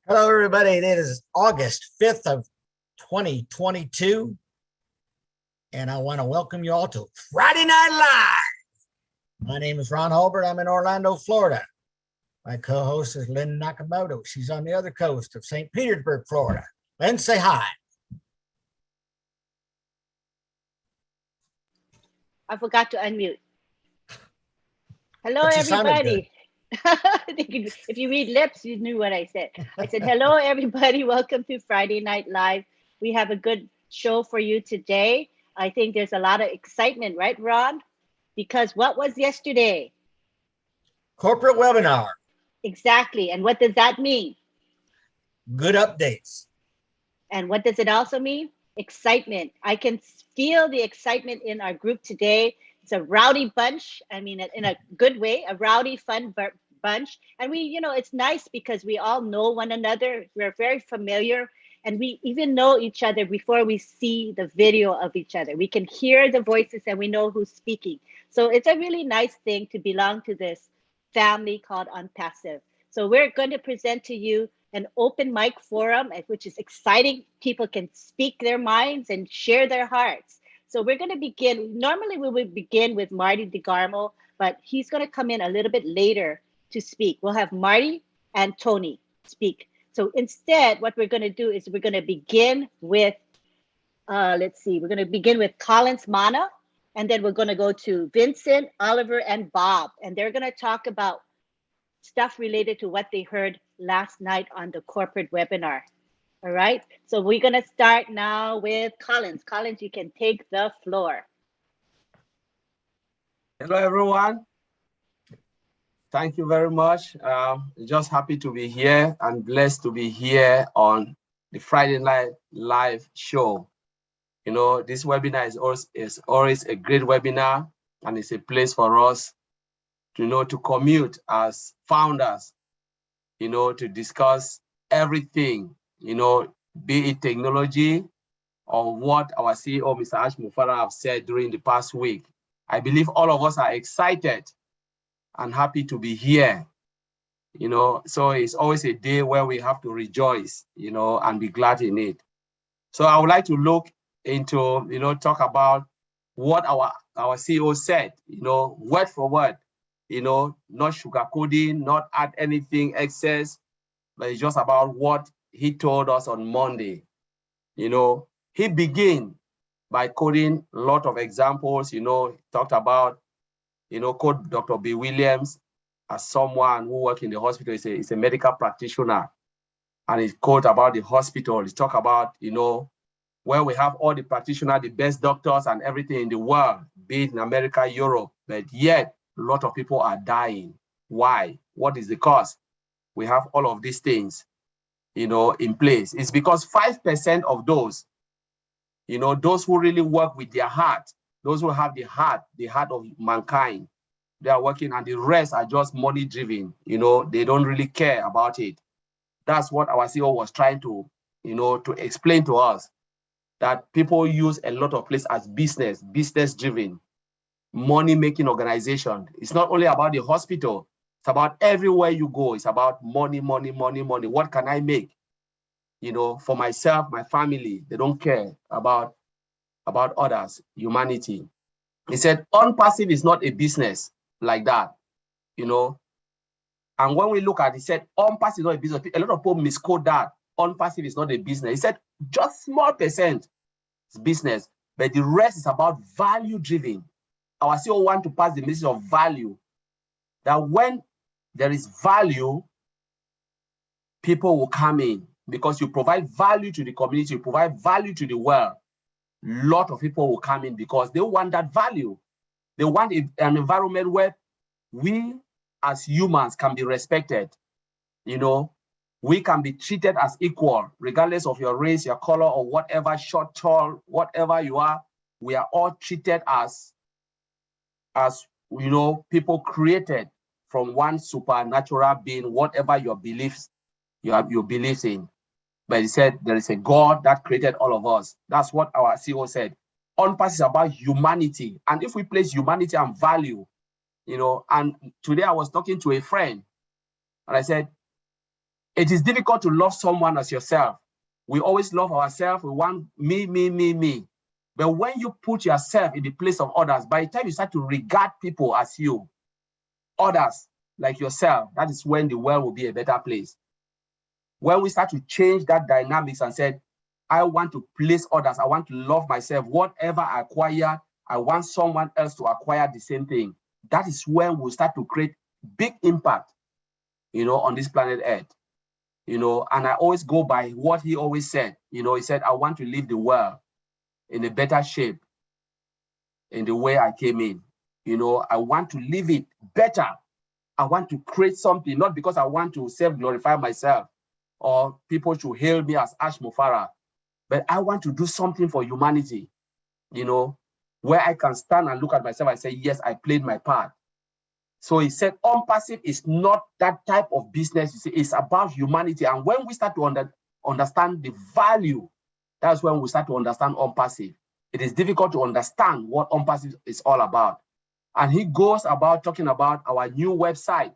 Hello, everybody. It is August 5th of 2022, and I want to welcome you all to Friday Night Live. My name is Ron Hulbert. I'm in Orlando, Florida. My co-host is Lynn Nakamoto. She's on the other coast of St. Petersburg, Florida. Lynn, say hi. I forgot to unmute. Hello, But you sounded good. everybody. If you read lips, you knew what I said. I said, hello, everybody. Welcome to Friday Night Live. We have a good show for you today. I think there's a lot of excitement, right, Ron? Because what was yesterday? Corporate webinar. Exactly. And what does that mean? Good updates. And what does it also mean? Excitement. I can feel the excitement in our group today. It's a rowdy bunch. I mean, in a good way, a rowdy, fun bunch. And it's nice because we all know one another. We're very familiar, and we even know each other before we see the video of each other. We can hear the voices and we know who's speaking. So it's a really nice thing to belong to this family called Unpassive. So we're going to present to you an open mic forum, which is exciting. People can speak their minds and share their hearts. So we're going to begin. Normally, we would begin with Marty DeGarmo, but he's going to come in a little bit later to speak. We'll have Marty and Tony speak. So instead, what we're going to do is we're going to begin with, we're going to begin with Collins Mana, and then we're going to go to Vincent, Oliver, and Bob. And they're going to talk about stuff related to what they heard last night on the corporate webinar. All right, so we're going to start now with Collins. Collins, you can take the floor. Hello, everyone. Thank you very much. Just happy to be here and blessed to be here on the Friday Night Live show. You know, this webinar is always a great webinar, and it's a place for us to commute as founders, to discuss everything, be it technology or what our CEO, Mr. Ash Mufara, have said during the past week. I believe all of us are excited and happy to be here, so it's always a day where we have to rejoice, and be glad in it. So I would like to look into, talk about what our CEO said, word for word, not sugarcoating, not add anything excess, but it's just about what he told us on Monday. He began by quoting a lot of examples, talked about, quote Dr. B. Williams as someone who works in the hospital. He's a medical practitioner. And he quote about the hospital. He talk about, where we have all the practitioners, the best doctors and everything in the world, be it in America, Europe, but yet a lot of people are dying. Why? What is the cause? We have all of these things, in place. It's because 5% of those, those who really work with their heart, those who have the heart of mankind, they are working, and the rest are just money driven. They don't really care about it. That's what our CEO was trying to, to explain to us, that people use a lot of places as business driven, money making organization. It's not only about the hospital. It's about everywhere you go. It's about money, money, money, money. What can I make? For myself, my family. They don't care about others, humanity. He said, unpassive is not a business like that, And when we look at it, he said, unpassive is not a business. A lot of people misquote that. Unpassive is not a business. He said, just small percent is business, but the rest is about value driven. Our CEO want to pass the message of value, that when there is value, people will come in because you provide value to the community, you provide value to the world. A lot of people will come in because they want that value. They want an environment where we as humans can be respected. We can be treated as equal, regardless of your race, your color, or whatever, short, tall, whatever you are. We are all treated as people created from one supernatural being, whatever your beliefs, you believe in. But he said there is a God that created all of us. That's what our CEO said. Unpass is about humanity. And if we place humanity and value, and today I was talking to a friend, and I said, It is difficult to love someone as yourself. We always love ourselves. We want me, me, me, me. But when you put yourself in the place of others, by the time you start to regard people as you, others like yourself, that is when the world will be a better place. When we start to change that dynamics and said, I want to place others, I want to love myself, whatever I acquire, I want someone else to acquire the same thing. That is when we'll start to create big impact, on this planet Earth. And I always go by what he always said. He said, I want to leave the world in a better shape in the way I came in. I want to leave it better. I want to create something, not because I want to self-glorify myself or people should hail me as Ash Mufara, but I want to do something for humanity, where I can stand and look at myself and say, yes, I played my part. So he said, unpassive is not that type of business. You see, it's about humanity. And when we start to understand the value, that's when we start to understand unpassive. It is difficult to understand what unpassive is all about. And he goes about talking about our new website,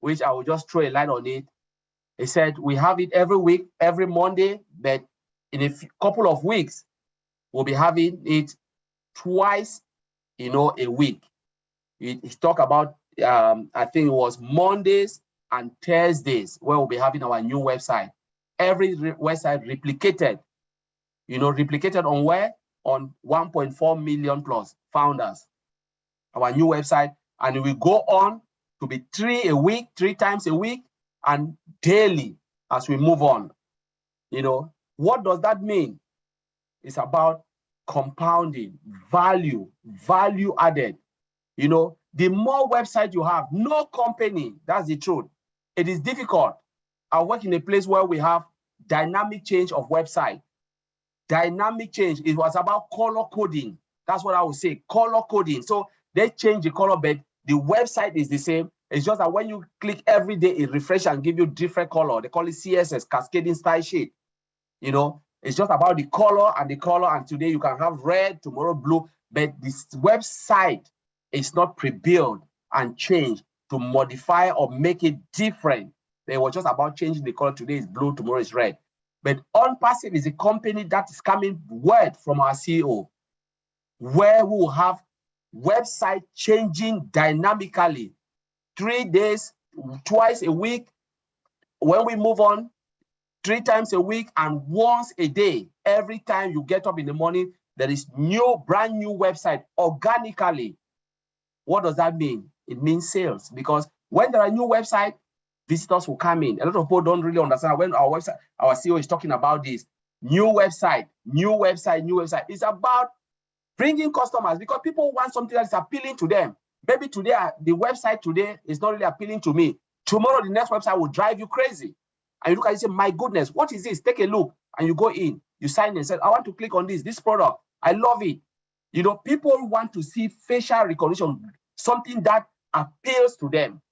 which I will just throw a light on it. He said, we have it every week, every Monday, but in a couple of weeks, we'll be having it twice, a week. He talked about, I think it was Mondays and Thursdays, where we'll be having our new website. Every website replicated, replicated on where? On 1.4 million plus founders. Our new website, and it will go on to be 3 times a week, and daily as we move on. What does that mean? It's about compounding, value added. The more website you have, no company, that's the truth. It is difficult. I work in a place where we have dynamic change of website. Dynamic change, it was about color coding. That's what I would say, color coding. So they change the color, but the website is the same. It's just that when you click every day, it refresh and give you different color. They call it CSS, cascading style sheet. It's just about the color, and today you can have red, tomorrow blue, but this website is not pre-built and changed to modify or make it different. They were just about changing the color. Today is blue, tomorrow is red. But unpassive is a company that is coming word from our CEO, where we will have website changing dynamically, 3 days, twice a week. When we move on, 3 times a week and once a day. Every time you get up in the morning, there is brand new website organically. What does that mean? It means sales, because when there are new websites, visitors will come in. A lot of people don't really understand when our CEO is talking about this. New website. It's about bringing customers, because people want something that's appealing to them. Maybe today, the website today is not really appealing to me. Tomorrow, the next website will drive you crazy. And you look at it and say, my goodness, what is this? Take a look. And you go in, you sign in and say, I want to click on this product. I love it. People want to see facial recognition, something that appeals to them.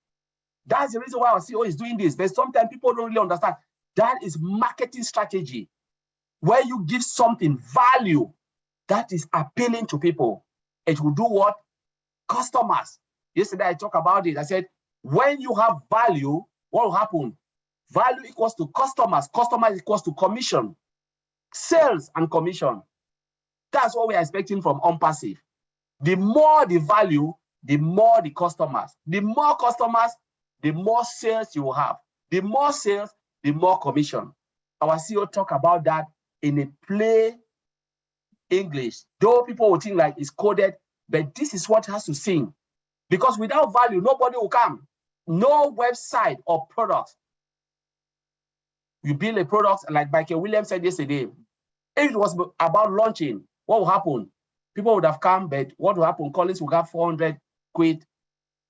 That's the reason why our CEO is doing this. But sometimes people don't really understand. That is marketing strategy, where you give something value that is appealing to people. It will do what? Customers. Yesterday, I talked about it. I said, when you have value, what will happen? Value equals to customers. Customers equals to commission. Sales and commission. That's what we are expecting from unpassive. The more the value, the more the customers. The more customers, the more sales you will have. The more sales, the more commission. Our CEO talk about that in a plain English. Though people will think like it's coded, but this is what has to sing. Because without value, nobody will come. No website or product. You build a product, like Michael Williams said yesterday. If it was about launching, what will happen? People would have come, but what will happen? Collins will have 400 quid.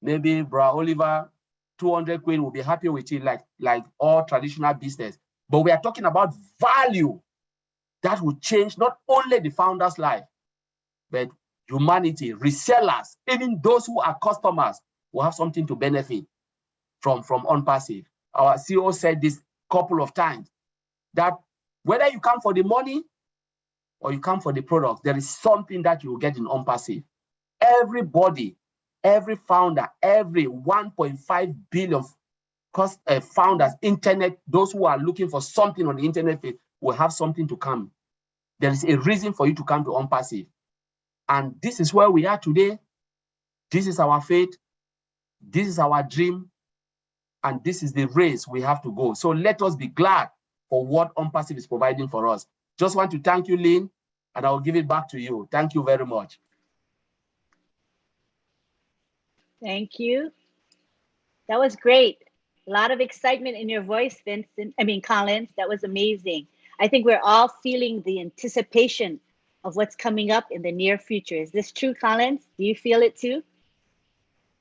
Maybe Bra Oliver, 200 quid, will be happy with it, like all traditional business. But we are talking about value that will change not only the founder's life, but humanity, resellers, even those who are customers will have something to benefit from unpassive. Our CEO said this couple of times, that whether you come for the money or you come for the product, there is something that you will get in unpassive. Everybody, every founder, every 1.5 billion founders, internet, those who are looking for something on the internet will have something to come. There is a reason for you to come to OnPassive. And this is where we are today. This is our faith. This is our dream. And this is the race we have to go. So let us be glad for what OnPassive is providing for us. Just want to thank you, Lynn, and I'll give it back to you. Thank you very much. Thank you. That was great. A lot of excitement in your voice, Collins. That was amazing. I think we're all feeling the anticipation of what's coming up in the near future. Is this true, Collins? Do you feel it too?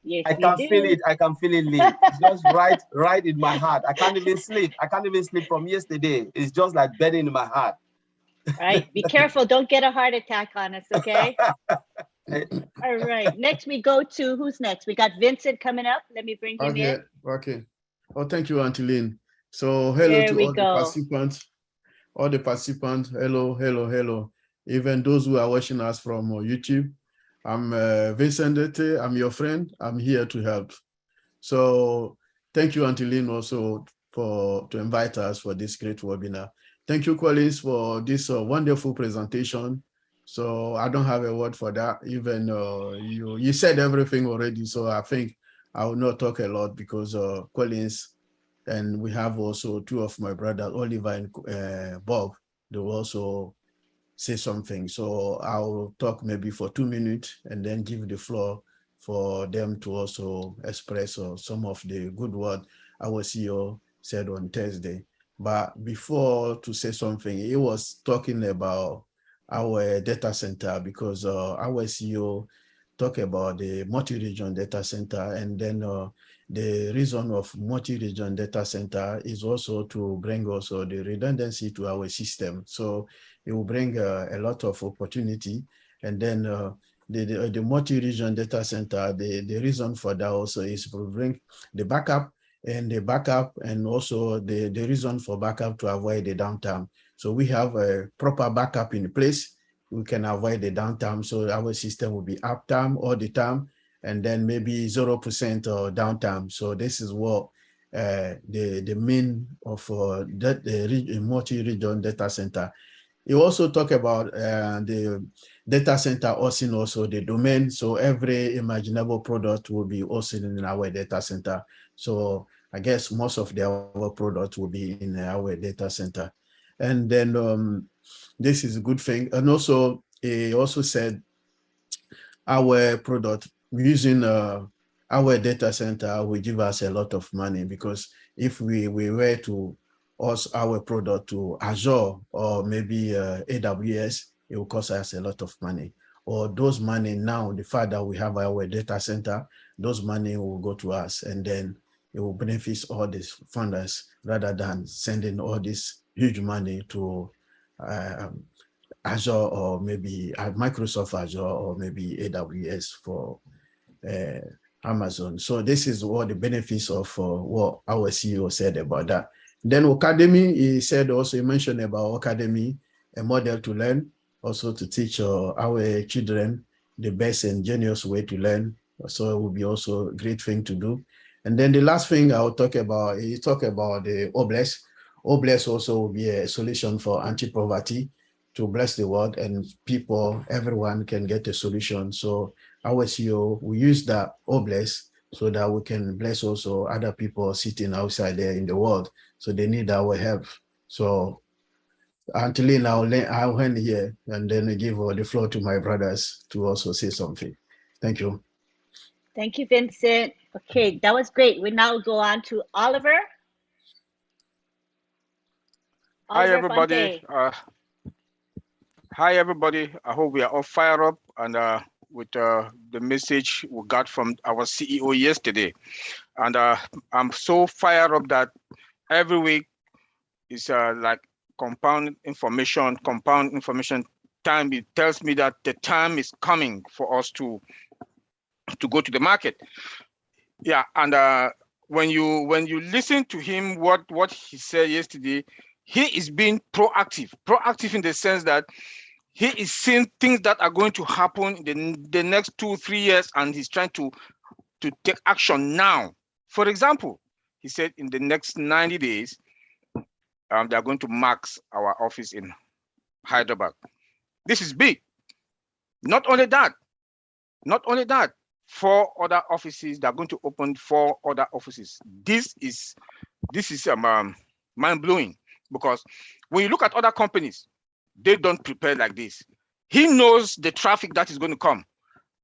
Yes, I can feel it. I can feel it, Lee. It's just right in my heart. I can't even sleep. I can't even sleep from yesterday. It's just like burning in my heart. All right. Be careful. Don't get a heart attack on us, okay? All right. Next, we go to, who's next? We got Vincent coming up. Let me bring him in. Okay. Oh, thank you, Auntie Lynn. So hello There to we all go. the participants. All the participants, hello, hello, hello. Even those who are watching us from YouTube. I'm Vincent Dete. I'm your friend. I'm here to help. So thank you, Auntie Lynn, also to invite us for this great webinar. Thank you, Collins, for this wonderful presentation. So I don't have a word for that. Even you said everything already. So I think I will not talk a lot because Collins, and we have also two of my brothers, Oliver and Bob, they will also say something. So I'll talk maybe for 2 minutes and then give the floor for them to also express some of the good word our CEO said on Thursday. But before to say something, he was talking about our data center because our CEO talked about the multi-region data center, and then the reason of multi-region data center is also to bring also the redundancy to our system. So it will bring a lot of opportunity. And then the multi-region data center, the reason for that also is to bring the backup, and also the reason for backup to avoid the downtime. So we have a proper backup in place. We can avoid the downtime. So our system will be uptime all the time, and then maybe 0% downtime. So this is what the main of the multi-region data center. You also talk about the data center hosting also the domain. So every imaginable product will be hosted in our data center. So I guess most of our products will be in our data center. And then this is a good thing. And also, he also said our product using our data center will give us a lot of money, because if we were to host our product to Azure or maybe AWS, it will cost us a lot of money. Or those money now, the fact that we have our data center, those money will go to us, and then it will benefit all these funders rather than sending all this huge money to Azure or maybe Microsoft Azure or maybe AWS for Amazon. So this is what the benefits of what our CEO said about that. Then Academy, he said also, he mentioned about Academy, a model to learn, also to teach our children the best and genius way to learn. So it will be also a great thing to do. And then the last thing I'll talk about, he talked about the OBLES. OBLES also will be a solution for anti-poverty to bless the world, and people, everyone can get a solution. So our CEO, we use that OBLES so that we can bless also other people sitting outside there in the world. So they need our help. So until now, I'll end here and then give the floor to my brothers to also say something. Thank you. Thank you, Vincent. Okay, that was great. We now go on to Oliver. Hi, Oliver everybody. Hi, everybody. I hope we are all fired up and with the message we got from our CEO yesterday. And I'm so fired up that every week is like compound information time. It tells me that the time is coming for us to go to the market. Yeah, and when you listen to him, what he said yesterday, he is being proactive in the sense that he is seeing things that are going to happen in the next 2-3 years, and he's trying to take action now. For example, he said in the next 90 days, they are going to max our office in Hyderabad. This is big. Not only that, 4 other offices, they're going to open 4 other offices. This is mind-blowing, because when you look at other companies, they don't prepare like this. He knows the traffic that is going to come.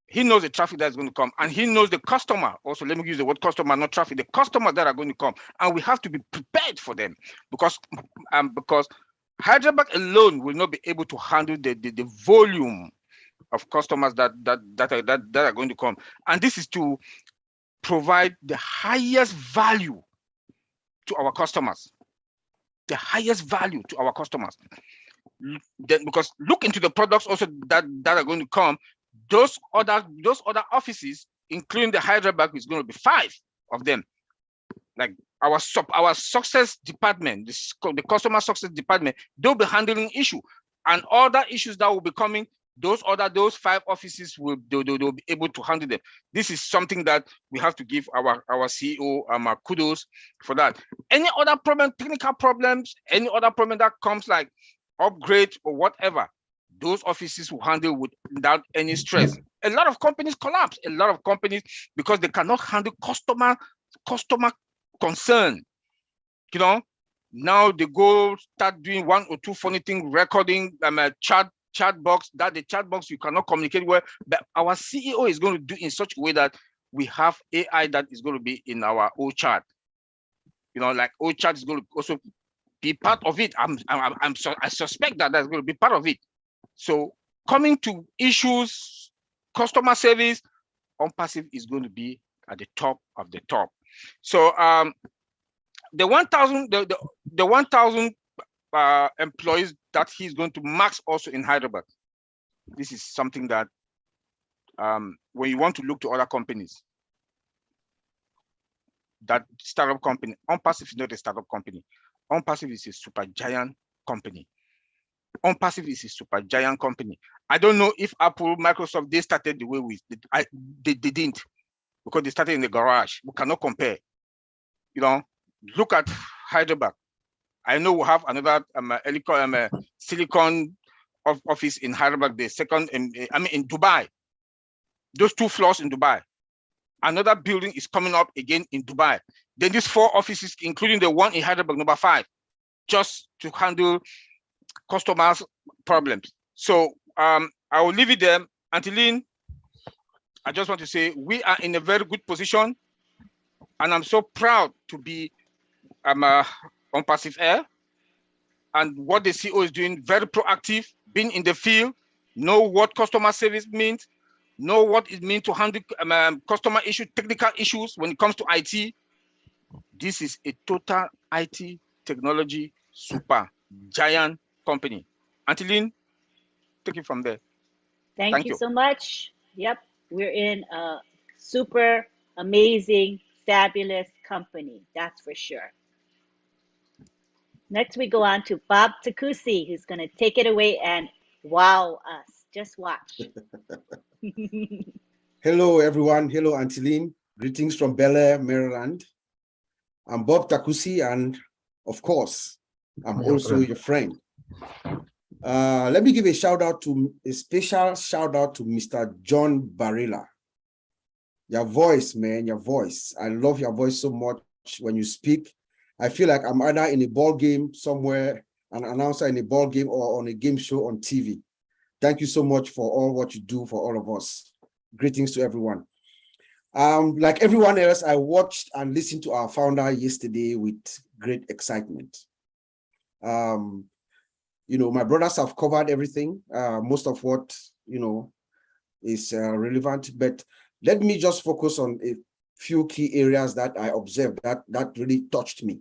He knows the traffic that's going to come, and he knows the customer. Also, let me use the word customer, not traffic. The customers that are going to come, and we have to be prepared for them, because Hyderabad alone will not be able to handle the volume of customers that are going to come. And this is to provide the highest value to our customers. The highest value to our customers. Then, because look into the products also that are going to come. Those other offices, including the Hyderabad, is going to be 5 of them. Like our success department, the customer success department, they'll be handling issue, and other issues that will be coming. Those 5 offices they'll be able to handle them. This is something that we have to give our CEO kudos for that. Any other problem, technical problems, any other problem that comes like upgrade or whatever, those offices will handle without any stress. A lot of companies collapse. A lot of companies, because they cannot handle customer concern. You know, now they go start doing 1 or 2 funny things, recording chat box, that the chat box you cannot communicate well. But our CEO is going to do in such a way that we have AI that is going to be in our O chat. You know, like O chat is going to also be part of it. I suspect that that's going to be part of it. So coming to issues, customer service, OnPassive is going to be at the top of the top. So the 1,000 employees that he's going to max also in Hyderabad. This is something that when you want to look to other companies, that startup company, OnPassive is not a startup company. OnPassive is a super giant company. OnPassive is a super giant company. I don't know if Apple, Microsoft, they started the way they didn't, because they started in the garage. We cannot compare. You know, look at Hyderabad. I know we have another silicon office in Hyderabad, the second, in Dubai. Those 2 floors in Dubai. Another building is coming up again in Dubai. Then these 4 offices, including the one in Hyderabad, number 5, just to handle customers' problems. So I will leave it there. Antilene, I just want to say we are in a very good position, and I'm so proud to be OnPassive Air, and what the CEO is doing, very proactive, being in the field, know what customer service means, know what it means to handle customer issue, technical issues when it comes to IT. This is a total IT technology super giant company. Antilene, take it from there. Thank you so much. Yep, we're in a super amazing, fabulous company, that's for sure. Next, we go on to Bob Takusi, who's going to take it away and wow us. Just watch. Hello, everyone. Hello, Antilene. Greetings from Bel Air, Maryland. I'm Bob Takusi, and of course, I'm also your friend. Let me give a special shout out to Mr. John Barilla. Your voice, man, your voice. I love your voice so much when you speak. I feel like I'm either in a ball game somewhere, an announcer in a ball game, or on a game show on TV. Thank you so much for all what you do for all of us. Greetings to everyone. Like everyone else, I watched and listened to our founder yesterday with great excitement. You know, my brothers have covered everything, most of what, you know, is relevant, but let me just focus on a few key areas that I observed that really touched me.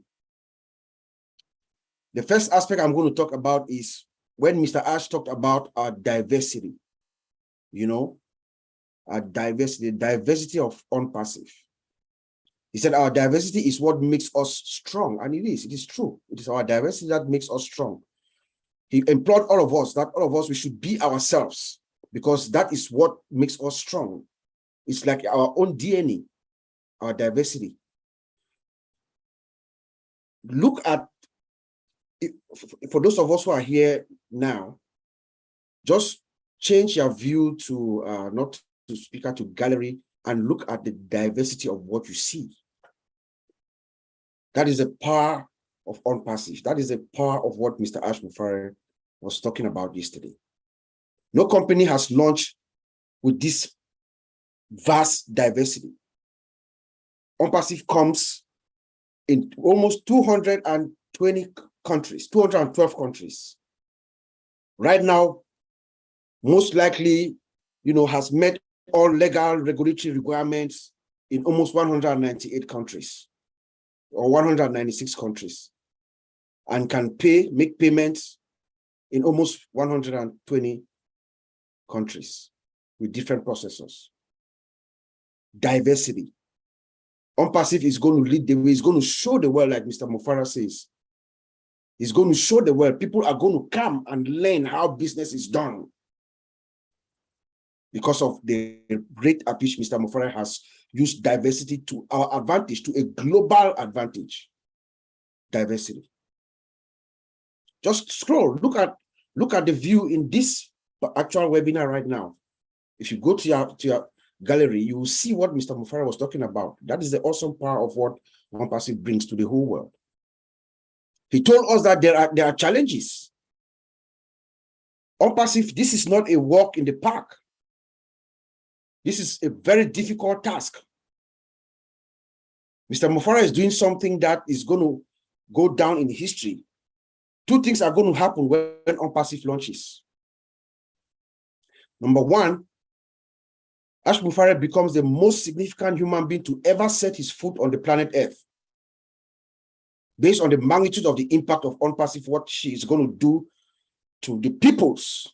The first aspect I'm going to talk about is when Mr. Ash talked about our diversity, you know, our diversity of OnPassive. He said our diversity is what makes us strong, and it is true. It is our diversity that makes us strong. He implored all of us that all of us, we should be ourselves, because that is what makes us strong. It's like our own DNA, our diversity. look at, for those of us who are here now, just change your view to not to speaker to gallery and look at the diversity of what you see. That is the power of OnPassive. That is the power of what Mr. Ash Mufare was talking about yesterday. No company has launched with this vast diversity. OnPassive comes in almost 220 countries, 212 countries. Right now, most likely, has met all legal regulatory requirements in almost 198 countries or 196 countries, and can make payments in almost 120 countries with different processors. Diversity. OnPassive is going to lead the way. It's going to show the world, like Mr. Mufara says. It's going to show the world. People are going to come and learn how business is done because of the great approach Mr. Mufara has used diversity to our advantage, to a global advantage. Diversity. Just scroll, look at the view in this actual webinar right now. If you go to your gallery, you will see what Mr. Mufara was talking about. That is the awesome power of what OnPassive brings to the whole world. He told us that there are challenges. OnPassive, this is not a walk in the park. This is a very difficult task. Mr. Mufara is doing something that is going to go down in history. Two things are going to happen when OnPassive launches. Number one, Ash Mufara becomes the most significant human being to ever set his foot on the planet Earth. Based on the magnitude of the impact of OnPassive, what she is going to do to the peoples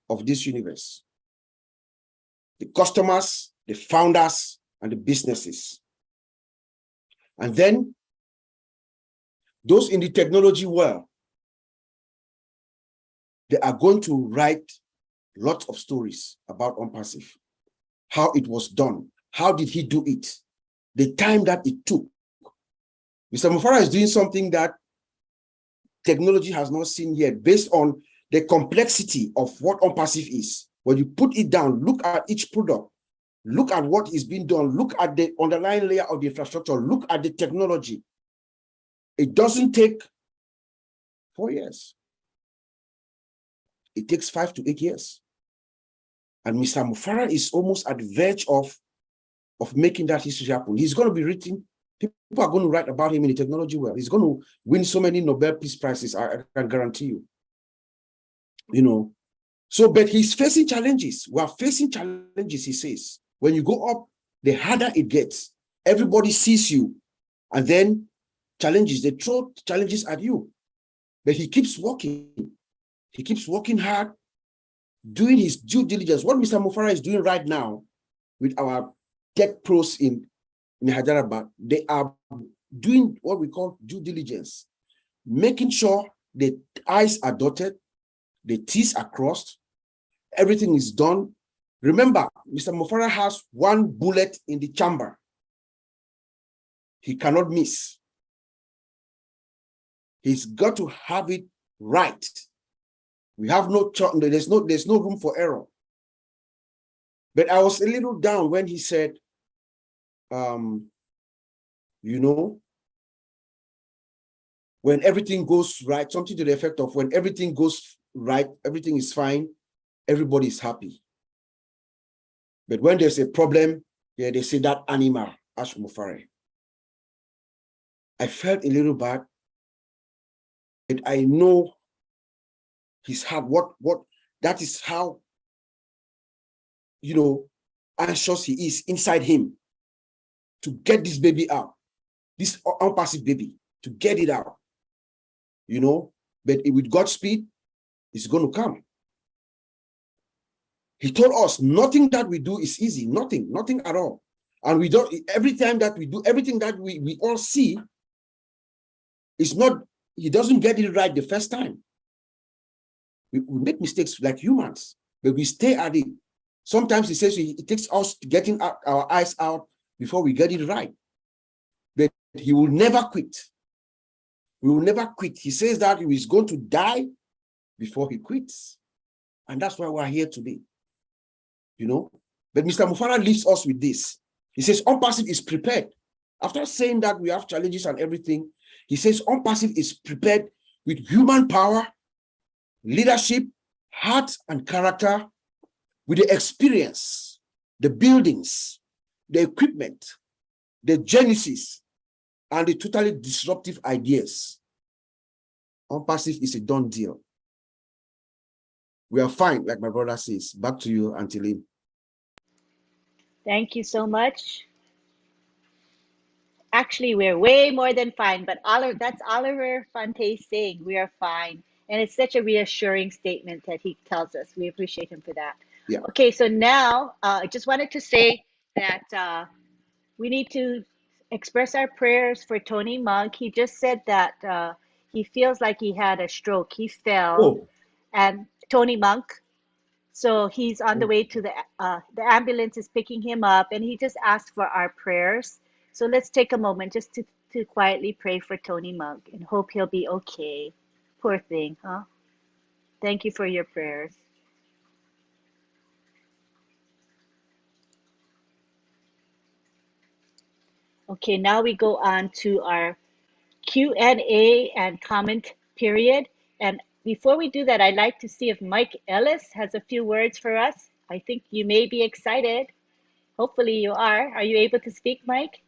of this universe. The customers, the founders, and the businesses. And then, those in the technology world, they are going to write lots of stories about OnPassive. How it was done. How did he do it? The time that it took. Mr. Mufara is doing something that technology has not seen yet, based on the complexity of what OnPassive is. When you put it down, look at each product, look at what is being done, look at the underlying layer of the infrastructure, look at the technology. It doesn't take 4 years. It takes 5 to 8 years. And Mr. Mufara is almost at the verge of making that history happen. He's going to be written. People are going to write about him in the technology world. He's going to win so many Nobel Peace Prizes, I can guarantee you. So, but he's facing challenges. We are facing challenges, he says. When you go up, the harder it gets. Everybody sees you. And then challenges, they throw challenges at you. But he keeps working. He keeps working hard, doing his due diligence. What Mr. Mufara is doing right now with our tech pros in Hyderabad, they are doing what we call due diligence, making sure the I's are dotted, the T's are crossed, everything is done. Remember, Mr. Mufara has one bullet in the chamber. He cannot miss. He's got to have it right. We have there's no room for error. But I was a little down when he said, when everything goes right, something to the effect of when everything goes right, everything is fine, everybody is happy. But when there's a problem, yeah, they say that animal, Ash Mufare. I felt a little bad, but I know his heart, that is how, anxious he is inside him to get this baby out, this OnPassive baby, to get it out, but with God's speed, it's going to come. He told us nothing that we do is easy, nothing at all. And we don't, every time that we do, everything that we all see, it's not, he doesn't get it right the first time. We make mistakes like humans, but we stay at it. Sometimes he says it takes us getting our eyes out before we get it right. But he will never quit. We will never quit. He says that he is going to die before he quits. And that's why we're here today. You know, but Mr. Mufara leaves us with this. He says, OnPassive is prepared. After saying that we have challenges and everything, he says, OnPassive is prepared with human power, leadership, heart, and character, with the experience, the buildings, the equipment, the genesis, and the totally disruptive ideas. OnPassive is a done deal. We are fine, like my brother says. Back to you, Auntie Lynn. Thank you so much. Actually, we're way more than fine, but that's Oliver Fonte saying we are fine. And it's such a reassuring statement that he tells us. We appreciate him for that. Yeah. Okay, so now I just wanted to say that we need to express our prayers for Tony Monk. He just said that he feels like he had a stroke. He fell, Oh, and Tony Monk. So he's on the way to the ambulance is picking him up, and he just asked for our prayers. So let's take a moment just to quietly pray for Tony Monk and hope he'll be okay. Poor thing, huh? Thank you for your prayers. Okay, now we go on to our Q&A and comment period. And before we do that, I'd like to see if Mike Ellis has a few words for us. I think you may be excited. Hopefully you are. Are you able to speak, Mike?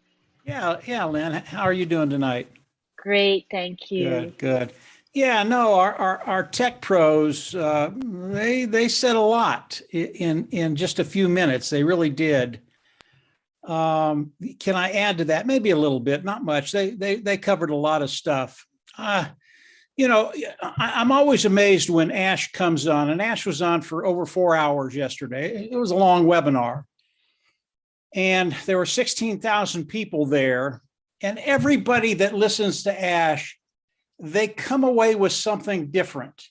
Yeah, Lynn. How are you doing tonight? Great, thank you. Good. Yeah, no, our tech pros, they said a lot in just a few minutes. They really did. Can I add to that? Maybe a little bit, not much. They covered a lot of stuff. You know, I'm always amazed when Ash comes on, and Ash was on for over 4 hours yesterday. It was a long webinar. And there were 16,000 people there, and everybody that listens to Ash, they come away with something different,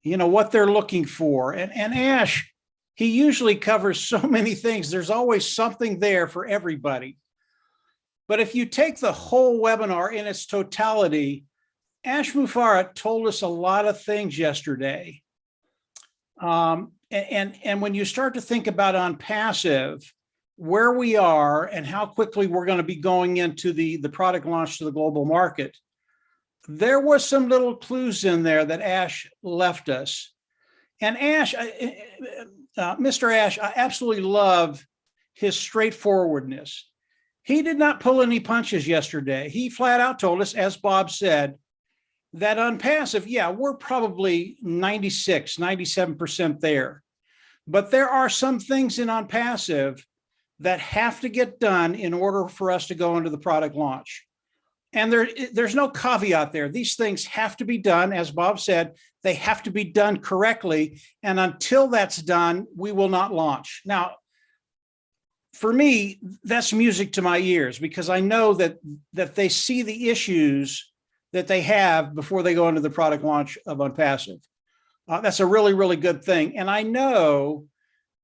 you know, what they're looking for. And Ash, he usually covers so many things. There's always something there for everybody. But if you take the whole webinar in its totality, Ash Mufareh told us a lot of things yesterday. And when you start to think about OnPassive, where we are and how quickly we're going to be going into the product launch to the global market, there was some little clues in there that Ash left us. And Ash, Mr. Ash, I absolutely love his straightforwardness. He did not pull any punches yesterday. He flat out told us, as Bob said, that OnPassive, yeah, we're probably 96, 97% there. But there are some things in OnPassive that have to get done in order for us to go into the product launch. And there's no caveat there. These things have to be done, as Bob said, they have to be done correctly. And until that's done, we will not launch. Now, for me, that's music to my ears, because I know that they see the issues that they have before they go into the product launch of OnPassive. That's a really, really good thing. And I know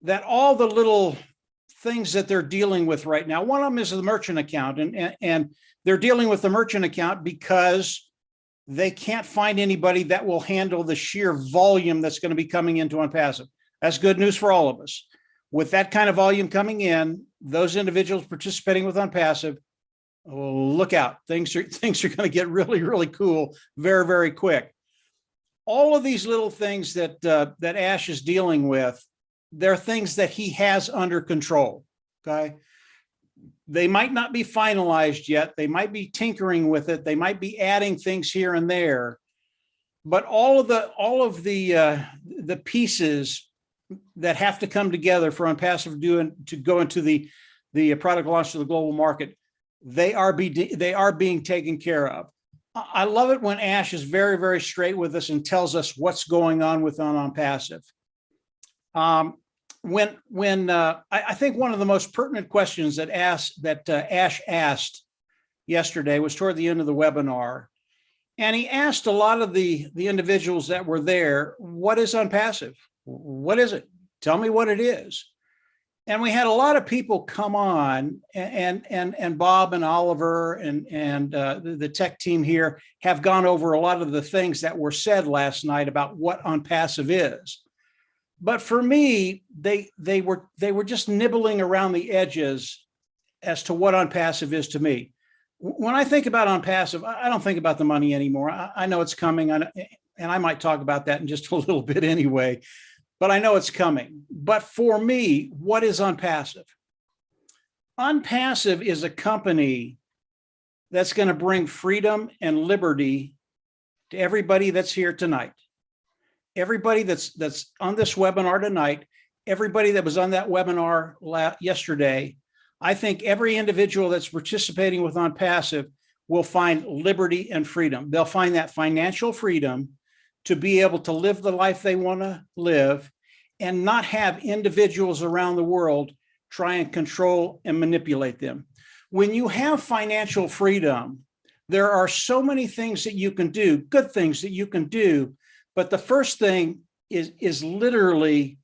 that all the little things that they're dealing with right now, one of them is the merchant account, and they're dealing with the merchant account because they can't find anybody that will handle the sheer volume that's going to be coming into OnPassive. That's good news for all of us. With that kind of volume coming in, those individuals participating with OnPassive, look out. Things are going to get really, really cool very, very quick. All of these little things that Ash is dealing with, they're things that he has under control. Okay. They might not be finalized yet. They might be tinkering with it. They might be adding things here and there, but all of the pieces that have to come together for OnPassive to go into the product launch to the global market, they are being taken care of. I love it when Ash is very, very straight with us and tells us what's going on with OnPassive. I think one of the most pertinent questions that Ash asked yesterday was toward the end of the webinar, and he asked a lot of the individuals that were there, "What is OnPassive? What is it? Tell me what it is." And we had a lot of people come on, and Bob and Oliver and the tech team here have gone over a lot of the things that were said last night about what OnPassive is. But for me, they were just nibbling around the edges as to what OnPassive is to me. When I think about OnPassive, I don't think about the money anymore. I know it's coming, and I might talk about that in just a little bit anyway. But I know it's coming. But for me, what is OnPassive? OnPassive is a company that's going to bring freedom and liberty to everybody that's here tonight. Everybody that's on this webinar tonight, everybody that was on that webinar yesterday, I think every individual that's participating with OnPassive will find liberty and freedom. They'll find that financial freedom to be able to live the life they want to live and not have individuals around the world try and control and manipulate them. When you have financial freedom, there are so many things that you can do, good things that you can do. But the first thing is literally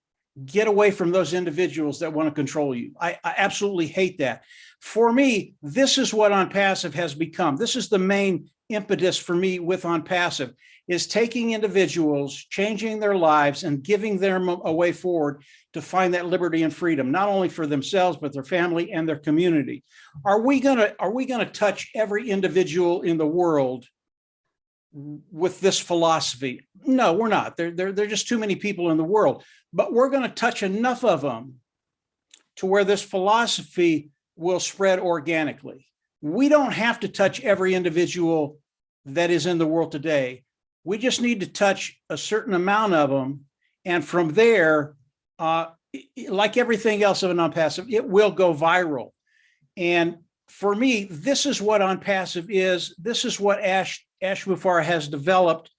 get away from those individuals that want to control you. I absolutely hate that. For me, this is what OnPassive has become. This is the main impetus for me with OnPassive, is taking individuals, changing their lives, and giving them a way forward to find that liberty and freedom, not only for themselves, but their family and their community. Are we gonna touch every individual in the world with this philosophy? No, we're not. There are just too many people in the world, but we're going to touch enough of them to where this philosophy will spread organically. We don't have to touch every individual that is in the world today. We just need to touch a certain amount of them. And from there, like everything else of an OnPassive, it will go viral. And for me, this is what OnPassive is. This is what Ash Mufareh has developed.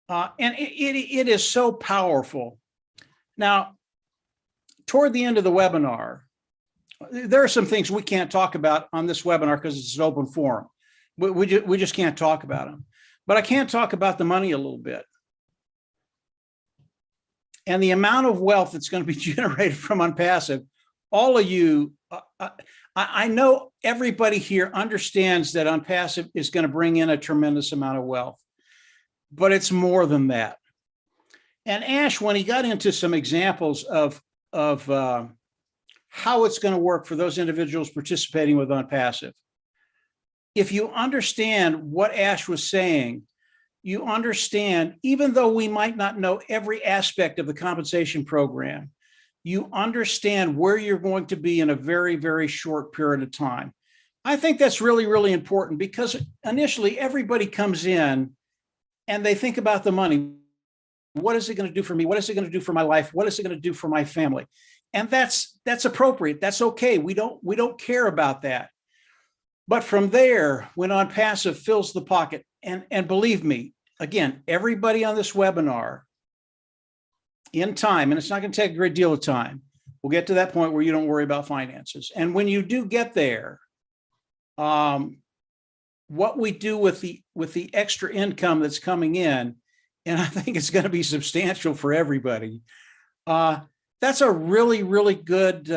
And it is so powerful. Now, toward the end of the webinar, there are some things we can't talk about on this webinar because it's an open forum. We just can't talk about them. But I can talk about the money a little bit. And the amount of wealth that's going to be generated from OnPassive. All of you, I know everybody here understands that OnPassive is going to bring in a tremendous amount of wealth, but it's more than that. And Ash, when he got into some examples of how it's going to work for those individuals participating with OnPassive, if you understand what Ash was saying, you understand, even though we might not know every aspect of the compensation program, you understand where you're going to be in a very, very short period of time. I think that's really, really important because initially everybody comes in and they think about the money. What is it going to do for me? What is it going to do for my life? What is it going to do for my family? And that's appropriate. That's okay. We don't care about that. But from there, when OnPassive fills the pocket, and believe me, again, everybody on this webinar, in time, and it's not going to take a great deal of time, we'll get to that point where you don't worry about finances. And when you do get there, what we do with the extra income that's coming in, and I think it's going to be substantial for everybody, that's a really, really good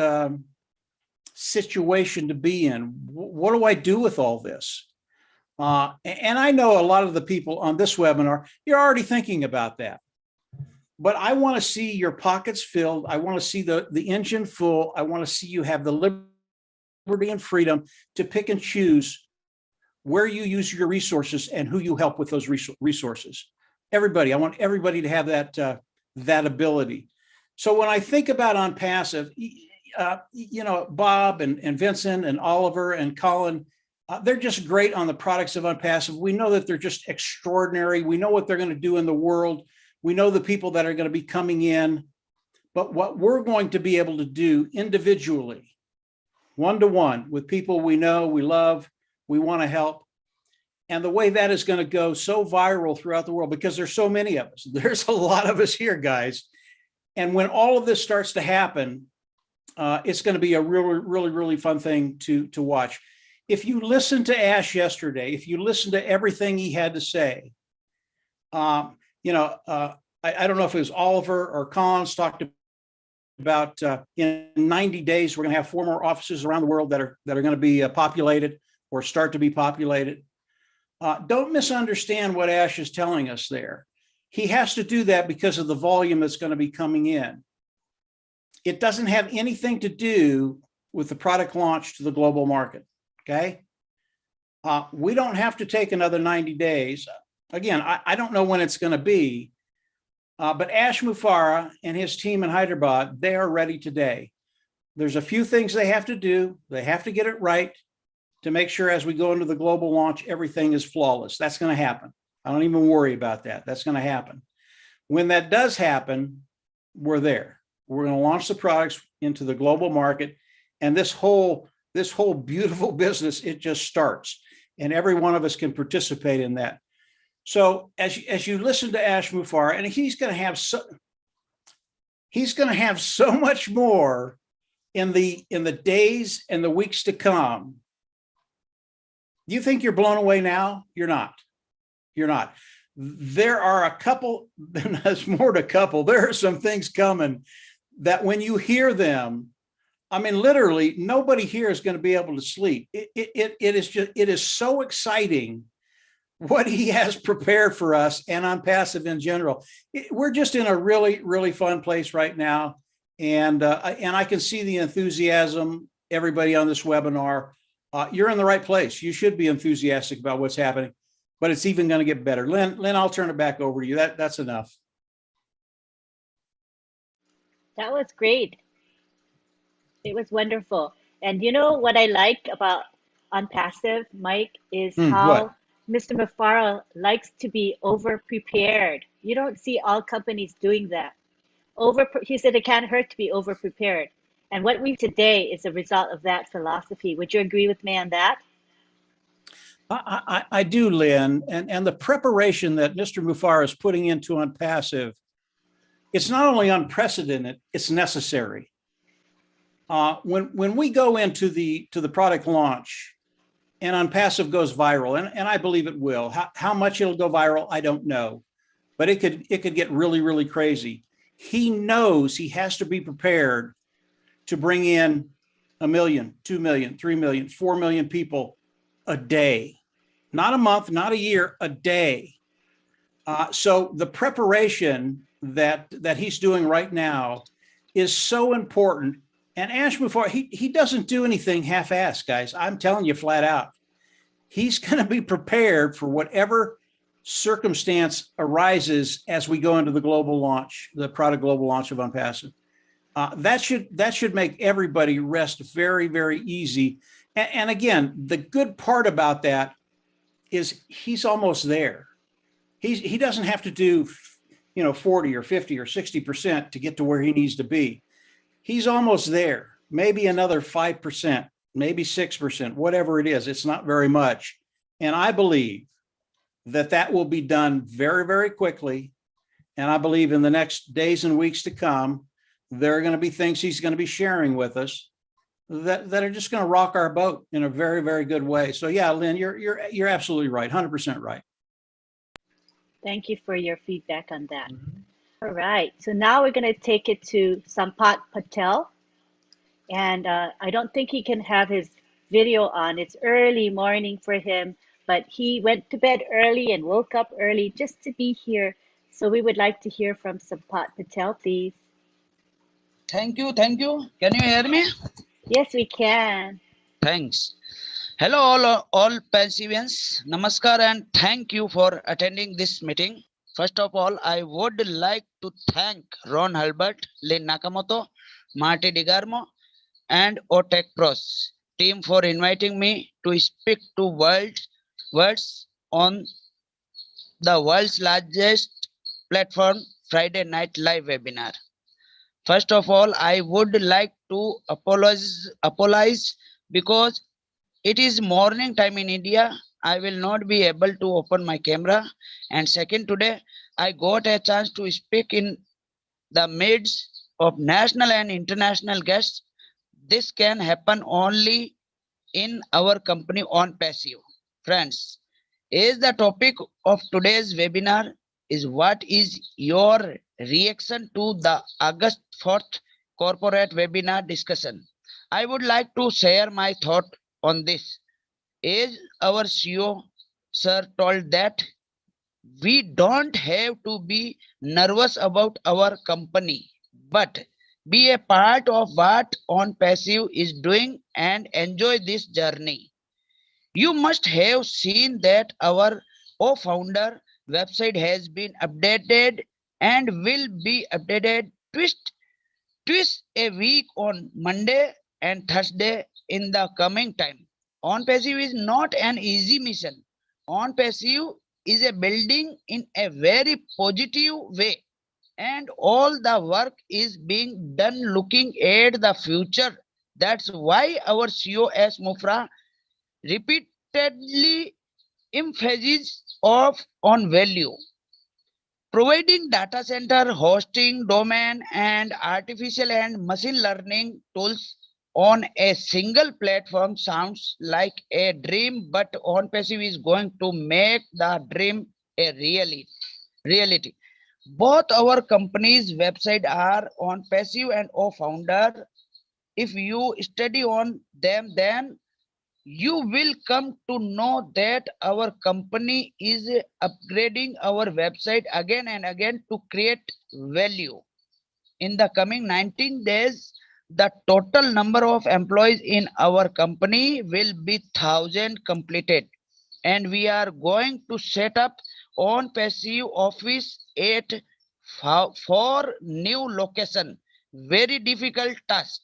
situation to be in. What do I do with all this? And I know a lot of the people on this webinar, you're already thinking about that. But I want to see your pockets filled. I want to see the engine full. I want to see you have the liberty and freedom to pick and choose where you use your resources and who you help with those resources. Everybody, I want everybody to have that ability. So when I think about OnPassive, Bob and Vincent and Oliver and Colin, they're just great on the products of OnPassive. We know that they're just extraordinary. We know what they're going to do in the world. We know the people that are going to be coming in. But what we're going to be able to do individually, one-to-one, with people we know, we love, we want to help. And the way that is going to go so viral throughout the world, because there's so many of us. There's a lot of us here, guys. And when all of this starts to happen, it's going to be a really, really, really fun thing to watch. If you listen to Ash yesterday, if you listen to everything he had to say, I don't know if it was Oliver or Collins talked about in 90 days, we're going to have 4 more offices around the world that are going to be populated or start to be populated. Don't misunderstand what Ash is telling us there. He has to do that because of the volume that's going to be coming in. It doesn't have anything to do with the product launch to the global market, okay? We don't have to take another 90 days. Again, I don't know when it's going to be, but Ash Mufareh and his team in Hyderabad, they are ready today. There's a few things they have to do. They have to get it right to make sure as we go into the global launch, everything is flawless. That's going to happen. I don't even worry about that. That's going to happen. When that does happen, we're there. We're going to launch the products into the global market, and this whole beautiful business, it just starts, and every one of us can participate in that. So as you listen to Ash Mufareh, and he's going to have so much more in the days and the weeks to come. You think you're blown away now? You're not. You're not. There are a couple, there's more to a couple. There are some things coming that when you hear them, I mean, literally nobody here is going to be able to sleep. It is so exciting what he has prepared for us and on Passive in general. We're just in a really, really fun place right now. And I can see the enthusiasm, everybody on this webinar. You're in the right place. You should be enthusiastic about what's happening, but it's even going to get better. Lynn, I'll turn it back over to you. That's enough. That was great. It was wonderful. And you know what I like about on Passive, Mike, is how What? Mr. Mufareh likes to be over prepared. You don't see all companies doing that. He said it can't hurt to be over prepared. And what we today is a result of that philosophy. Would you agree with me on that? I do, Lynn, and the preparation that Mr. Mufareh is putting into on Passive, it's not only unprecedented, it's necessary. When we go into the product launch and on Passive goes viral, and I believe it will. How much it'll go viral, I don't know, but it could get really, really crazy. He knows he has to be prepared to bring in 1 million, 2 million, 3 million, 4 million people a day, not a month, not a year, a day. So the preparation that he's doing right now is so important. And Ash Mufareh, he doesn't do anything half-assed, guys. I'm telling you flat out. He's going to be prepared for whatever circumstance arises as we go into the global launch, the product global launch of OnPassive. That should make everybody rest very, very easy. And again, the good part about that is he's almost there. He doesn't have to do 40 or 50 or 60% to get to where he needs to be. He's almost there. Maybe another 5%, maybe 6%, whatever it is. It's not very much. And I believe that will be done very, very quickly. And I believe in the next days and weeks to come, there are going to be things he's going to be sharing with us that are just going to rock our boat in a very, very good way. So yeah, Lynn, you're absolutely right. 100% right. Thank you for your feedback on that. All right, so now we're going to take it to Sampath Patel. And I don't think he can have his video on. It's early morning for him, but he went to bed early and woke up early just to be here. So we would like to hear from Sampath Patel, please. Thank you. Can you hear me? Yes, we can. Thanks. Hello, all Passivians. Namaskar and thank you for attending this meeting. First of all, I would like to thank Ron Halbert, Lynn Nakamoto, Marty DeGarmo, and OTech Pros team for inviting me to speak to words on the world's largest platform Friday Night Live webinar. First of all, I would like to apologize because it is morning time in India. I will not be able to open my camera. And second, today I got a chance to speak in the midst of national and international guests. This can happen only in our company OnPassive. Friends, as the topic of today's webinar is what is your reaction to the August 4th corporate webinar discussion. I would like to share my thought on this. As our CEO sir told that we don't have to be nervous about our company, but be a part of what On Passive is doing and enjoy this journey. You must have seen that our founder website has been updated and will be updated twice a week on Monday and Thursday in the coming time. On Passive is not an easy mission. On Passive is a building in a very positive way, and all the work is being done looking at the future. That's why our CEO S. Mufra repeatedly emphasizes on value. Providing data center hosting, domain, and artificial and machine learning tools on a single platform sounds like a dream, but OnPassive is going to make the dream a reality. Both our company's website are on Passive and O-Founder. If you study on them, then you will come to know that our company is upgrading our website again and again to create value. In the coming 19 days, the total number of employees in our company will be 1,000 completed, and we are going to set up on passive office at 4 new location. Very difficult task.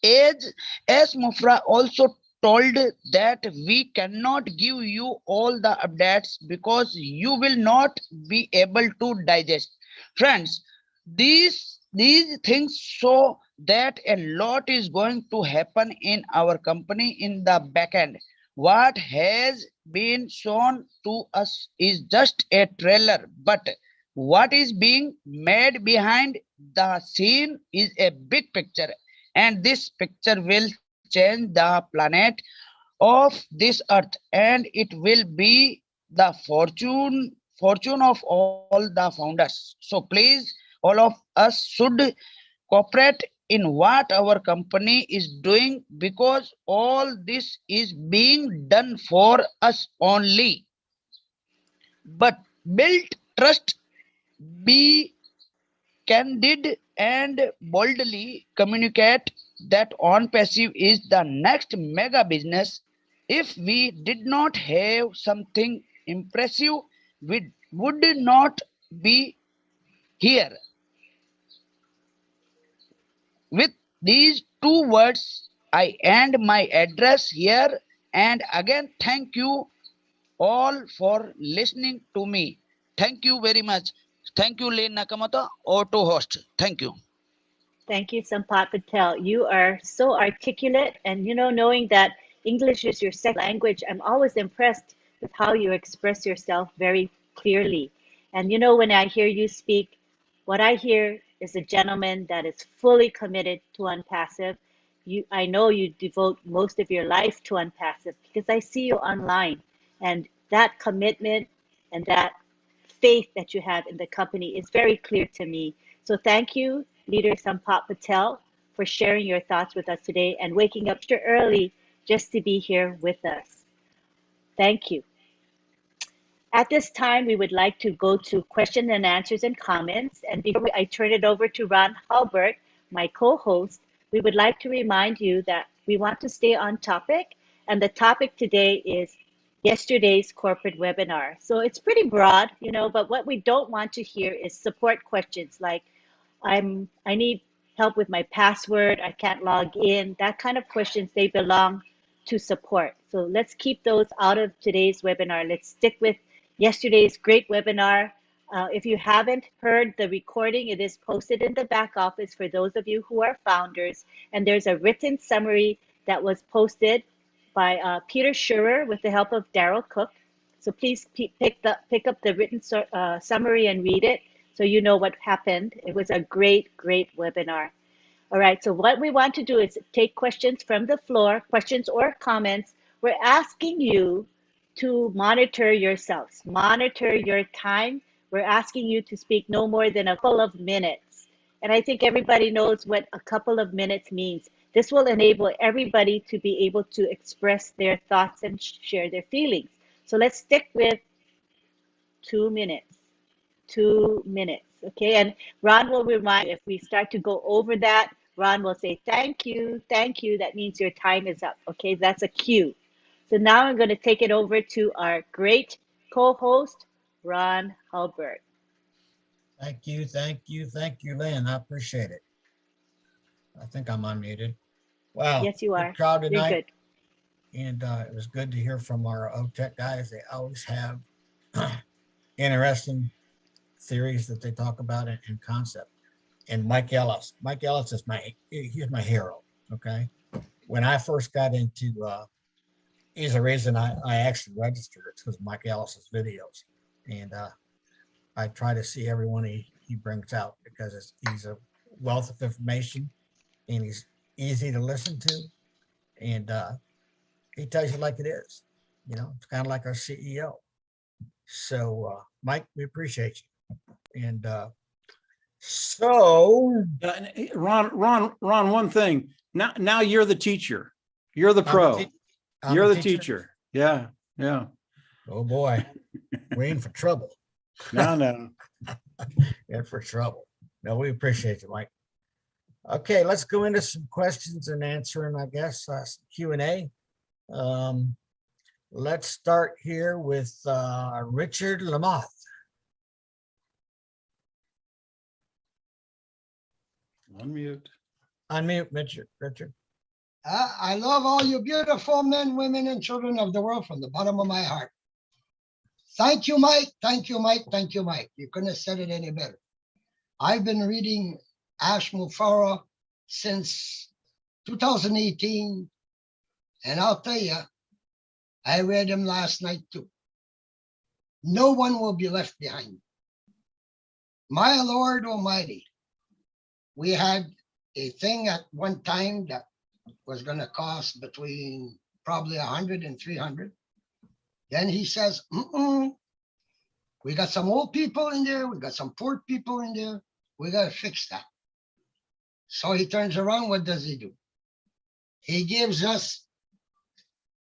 As Mufra also told that we cannot give you all the updates because you will not be able to digest. Friends, these things show that a lot is going to happen in our company in the back end. What has been shown to us is just a trailer, but what is being made behind the scene is a big picture, and this picture will change the planet of this earth, and it will be the fortune of all the founders. So please, all of us should cooperate in what our company is doing, because all this is being done for us only. But build trust, be candid, and boldly communicate that On Passive is the next mega business. If we did not have something impressive, we would not be here. With these two words, I end my address here, and again thank you all for listening to me. Thank you very much. Thank you, Lane Nakamoto, auto host. Thank you. Thank you, Sampat Patel. You are so articulate, and knowing that English is your second language, I'm always impressed with how you express yourself very clearly. And when I hear you speak, what I hear is a gentleman that is fully committed to Unpassive. I know you devote most of your life to Unpassive because I see you online, and that commitment and that faith that you have in the company is very clear to me. So thank you, Leader Sampat Patel, for sharing your thoughts with us today and waking up extra early just to be here with us. Thank you. At this time, we would like to go to question and answers and comments. And before I turn it over to Ron Halbert, my co-host, we would like to remind you that we want to stay on topic. And the topic today is yesterday's corporate webinar. So it's pretty broad, but what we don't want to hear is support questions like, I need help with my password, I can't log in. That kind of questions, they belong to support. So let's keep those out of today's webinar. Let's stick with yesterday's great webinar. If you haven't heard the recording, it is posted in the back office for those of you who are founders. And there's a written summary that was posted by Peter Schurer with the help of Daryl Cook. So please pick up the written summary and read it so you know what happened. It was a great, great webinar. All right, so what we want to do is take questions from the floor, questions or comments. We're asking you to monitor yourselves, monitor your time. We're asking you to speak no more than a couple of minutes. And I think everybody knows what a couple of minutes means. This will enable everybody to be able to express their thoughts and share their feelings. So let's stick with 2 minutes. 2 minutes. Okay. And Ron will remind you if we start to go over that, Ron will say, thank you, thank you. That means your time is up. Okay. That's a cue. So now I'm going to take it over to our great co-host, Ron Hulbert. Thank you, thank you, thank you, Lynn. I appreciate it. I think I'm unmuted. Wow. Yes, you are. Good crowd You're tonight. good. And it was good to hear from our OTech guys. They always have interesting theories that they talk about and concept. And Mike Ellis is he's my hero. Okay. When I first got into, he's the reason I actually registered. It's because Mike Ellis's videos. And I try to see every one he brings out because he's a wealth of information and he's easy to listen to. And he tells you like it is. You know, it's kind of like our CEO. So, Mike, we appreciate you. And so, Ron, one thing. Now you're the teacher. You're the pro. You're the teacher. Yeah. Oh boy, we're in for trouble. No. In for trouble. No, we appreciate you, Mike. Okay, let's go into some questions and answering, I guess, some Q&A. Let's start here with Richard Lamoth. Unmute, Richard. I love all you beautiful men, women, and children of the world from the bottom of my heart. Thank you, Mike. Thank you, Mike. Thank you, Mike. You couldn't have said it any better. I've been reading Ash Mufareh since 2018, and I'll tell you, I read him last night too. No one will be left behind. My Lord Almighty, we had a thing at one time that was going to cost between probably 100 and 300. Then he says, we got some old people in there. We got some poor people in there. We got to fix that. So he turns around. What does he do? He gives us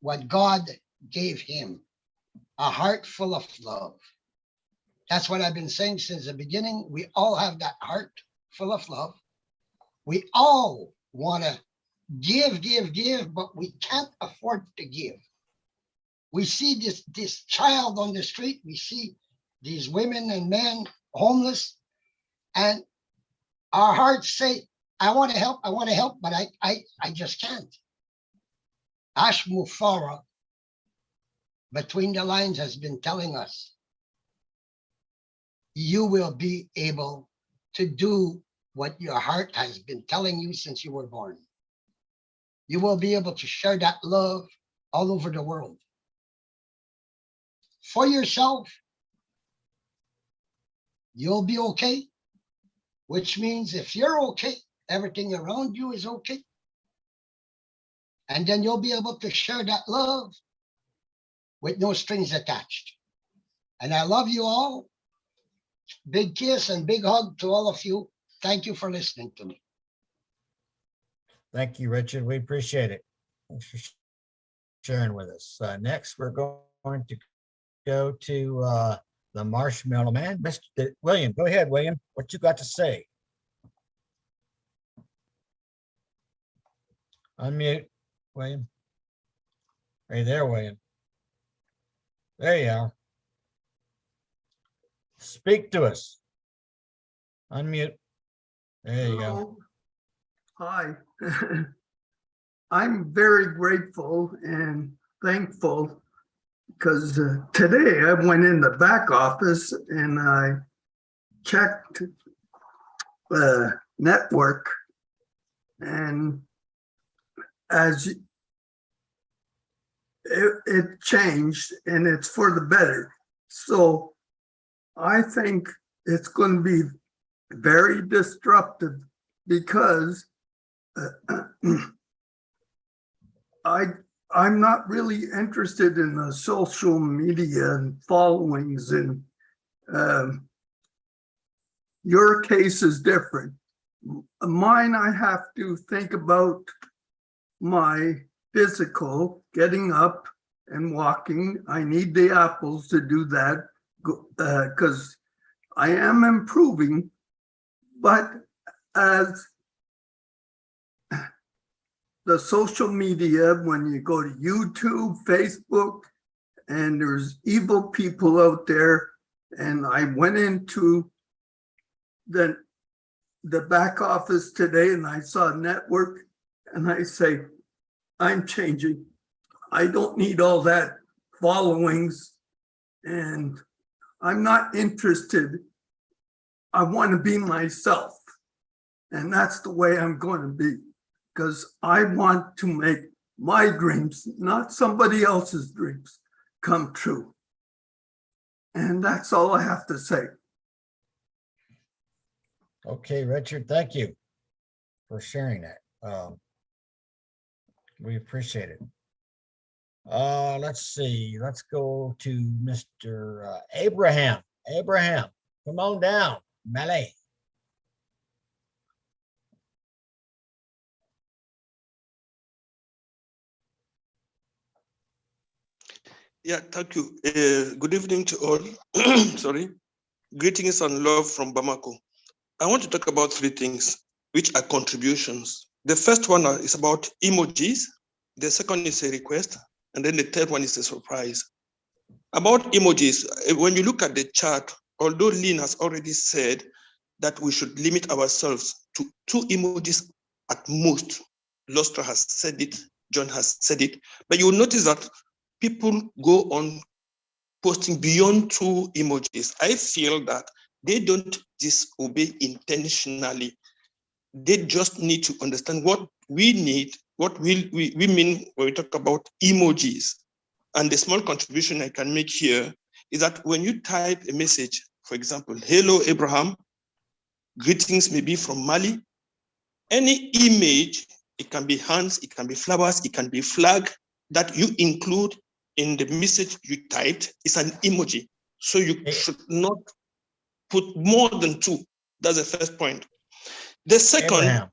what God gave him, a heart full of love. That's what I've been saying since the beginning. We all have that heart full of love. We all want to give, but we can't afford to give. We see this child on the street. We see these women and men homeless, and our hearts say, I want to help, but I just can't. Ash Mufareh, between the lines, has been telling us, you will be able to do what your heart has been telling you since you were born. You will be able to share that love all over the world. For yourself, you'll be okay, which means if you're okay, everything around you is okay. And then you'll be able to share that love with no strings attached. And I love you all. Big kiss and big hug to all of you. Thank you for listening to me. Thank you, Richard. We appreciate it. Thanks for sharing with us. Next, we're going to go to the Marshmallow Man. Mr. William, go ahead, William. What you got to say? Unmute, William. Are you there, William? There you are. Speak to us. Unmute. There you go. Hi. I'm very grateful and thankful because today I went in the back office and I checked the network, and as it changed and it's for the better. So I think it's going to be very disruptive because I'm not really interested in the social media and followings, and your case is different. Mine, I have to think about my physical, getting up and walking. I need the apples to do that because I am improving, but as the social media, when you go to YouTube, Facebook, and there's evil people out there, and I went into the back office today and I saw a network and I say, I'm changing. I don't need all that followings and I'm not interested. I want to be myself. And that's the way I'm going to be because I want to make my dreams, not somebody else's dreams, come true. And that's all I have to say. Okay, Richard, thank you for sharing that. We appreciate it. Let's see. Let's go to Mr. Abraham. Abraham, come on down. Malay. Yeah, thank you. Good evening to all. Sorry. Greetings and love from Bamako. I want to talk about three things, which are contributions. The first one is about emojis. The second is a request. And then the third one is a surprise. About emojis, when you look at the chart, although Lynn has already said that we should limit ourselves to 2 emojis at most, Lustra has said it, John has said it, but you will notice that people go on posting beyond 2 emojis. I feel that they don't disobey intentionally. They just need to understand what we need, what we mean when we talk about emojis. And the small contribution I can make here is that when you type a message, for example, hello, Abraham, greetings maybe from Mali, any image, it can be hands, it can be flowers, it can be flag that you include in the message you typed is an emoji. So you should not put more than 2. That's the first point. The second, Abraham,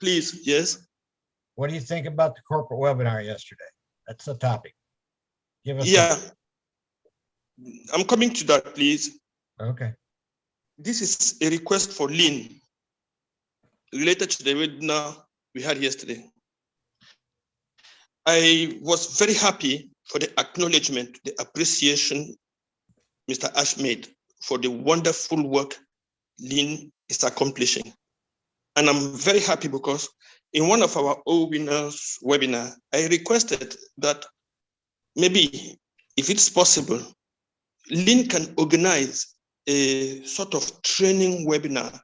please, yes. what do you think about the corporate webinar yesterday? That's the topic. Give us. Yeah, I'm coming to that, please. Okay. This is a request for Lynn related to the webinar we had yesterday. I was very happy for the acknowledgement, the appreciation Mr. Ash made for the wonderful work Lynn is accomplishing. And I'm very happy because in one of our winners webinar, I requested that maybe if it's possible, Lynn can organize a sort of training webinar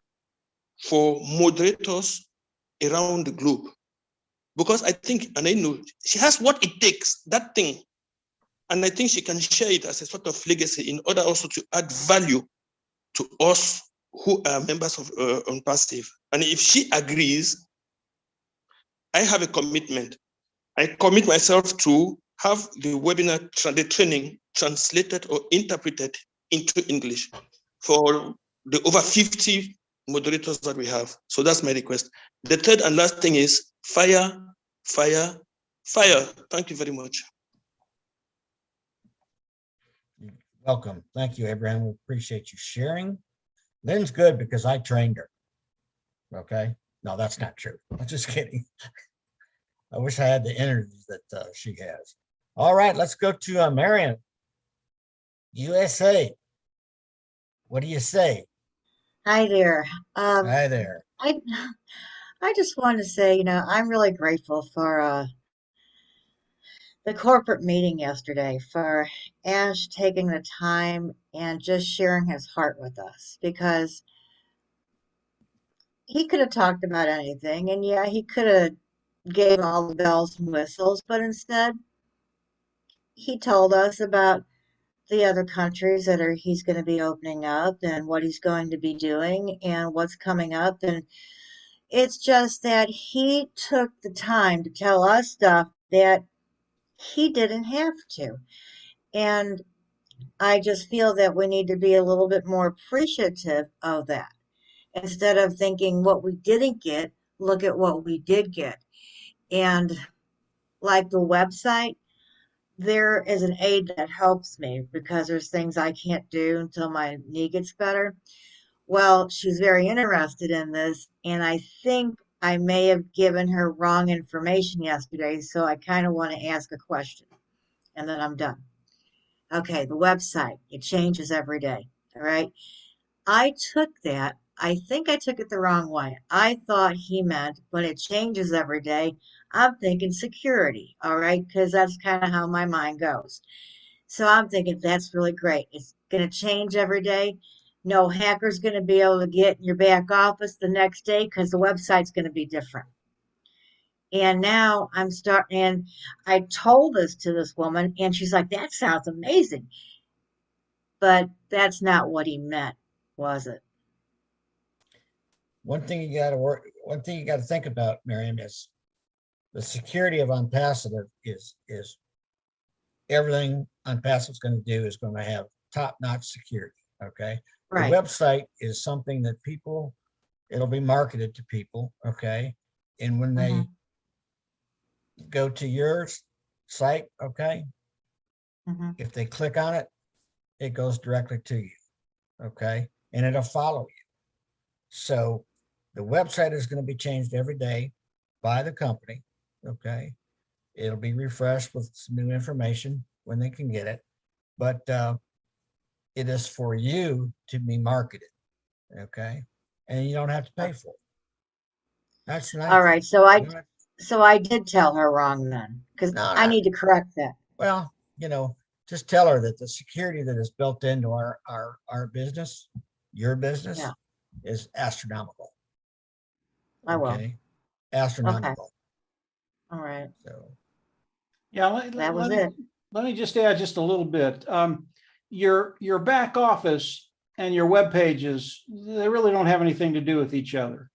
for moderators around the globe. Because I think, and I know, she has what it takes, that thing. And I think she can share it as a sort of legacy in order also to add value to us who are members of on Passive. And if she agrees, I have a commitment. I commit myself to have the webinar, the training translated or interpreted into English for the over 50 moderators that we have. So that's my request. The third and last thing is fire, fire, fire. Thank you very much. Welcome. Thank you, Abraham. We appreciate you sharing. Lynn's good because I trained her. Okay. No, that's not true. I'm just kidding. I wish I had the energy that she has. All right, let's go to Marion, USA. What do you say? Hi there. Hi there. I just wanted to say, I'm really grateful for the corporate meeting yesterday, for Ash taking the time and just sharing his heart with us, because he could have talked about anything, and yeah, he could have gave all the bells and whistles, but instead he told us about the other countries that he's going to be opening up and what he's going to be doing and what's coming up. And it's just that he took the time to tell us stuff that he didn't have to. And I just feel that we need to be a little bit more appreciative of that. instead of thinking what we didn't get, look at what we did get. And like the website, there is an aide that helps me because there's things I can't do until my knee gets better. Well, she's very interested in this, and I think I may have given her wrong information yesterday, so I kind of want to ask a question, and then I'm done. Okay, the website, it changes every day, all right? I took that, I think I took it the wrong way. I thought he meant when it changes every day, I'm thinking security, all right? Because that's kind of how my mind goes. So I'm thinking that's really great. It's going to change every day. No hacker's going to be able to get in your back office the next day because the website's going to be different. And now I'm starting, and I told this to this woman, and she's like, that sounds amazing. But that's not what he meant, was it? One thing you got to think about, Miriam, is the security of OnPassive is everything OnPassive is going to do is going to have top-notch security. Okay. Right. The website is something that people, it'll be marketed to people. Okay. And when they go to your site, okay, if they click on it, it goes directly to you. Okay. And it'll follow you. So the website is going to be changed every day by the company. Okay. It'll be refreshed with some new information when they can get it. But it is for you to be marketed. Okay. And you don't have to pay for it. That's nice. All right. So I did tell her wrong then, because I need to correct that. Well, just tell her that the security that is built into our business, your business, is astronomical. I will. Okay. Astronomical. Okay. All right. So yeah, that was it. Let me just add just a little bit. Your back office and your web pages, they really don't have anything to do with each other.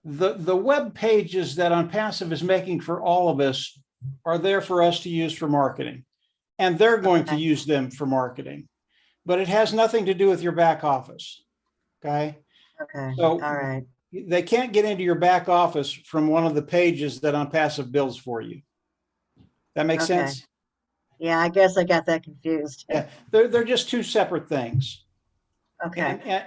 The web pages that OnPassive is making for all of us are there for us to use for marketing, and they're going to use them for marketing, but it has nothing to do with your back office. Okay. Okay. So all right. They can't get into your back office from one of the pages that OnPassive builds for you. That makes sense? Yeah, I guess I got that confused. Yeah, they're just two separate things. Okay.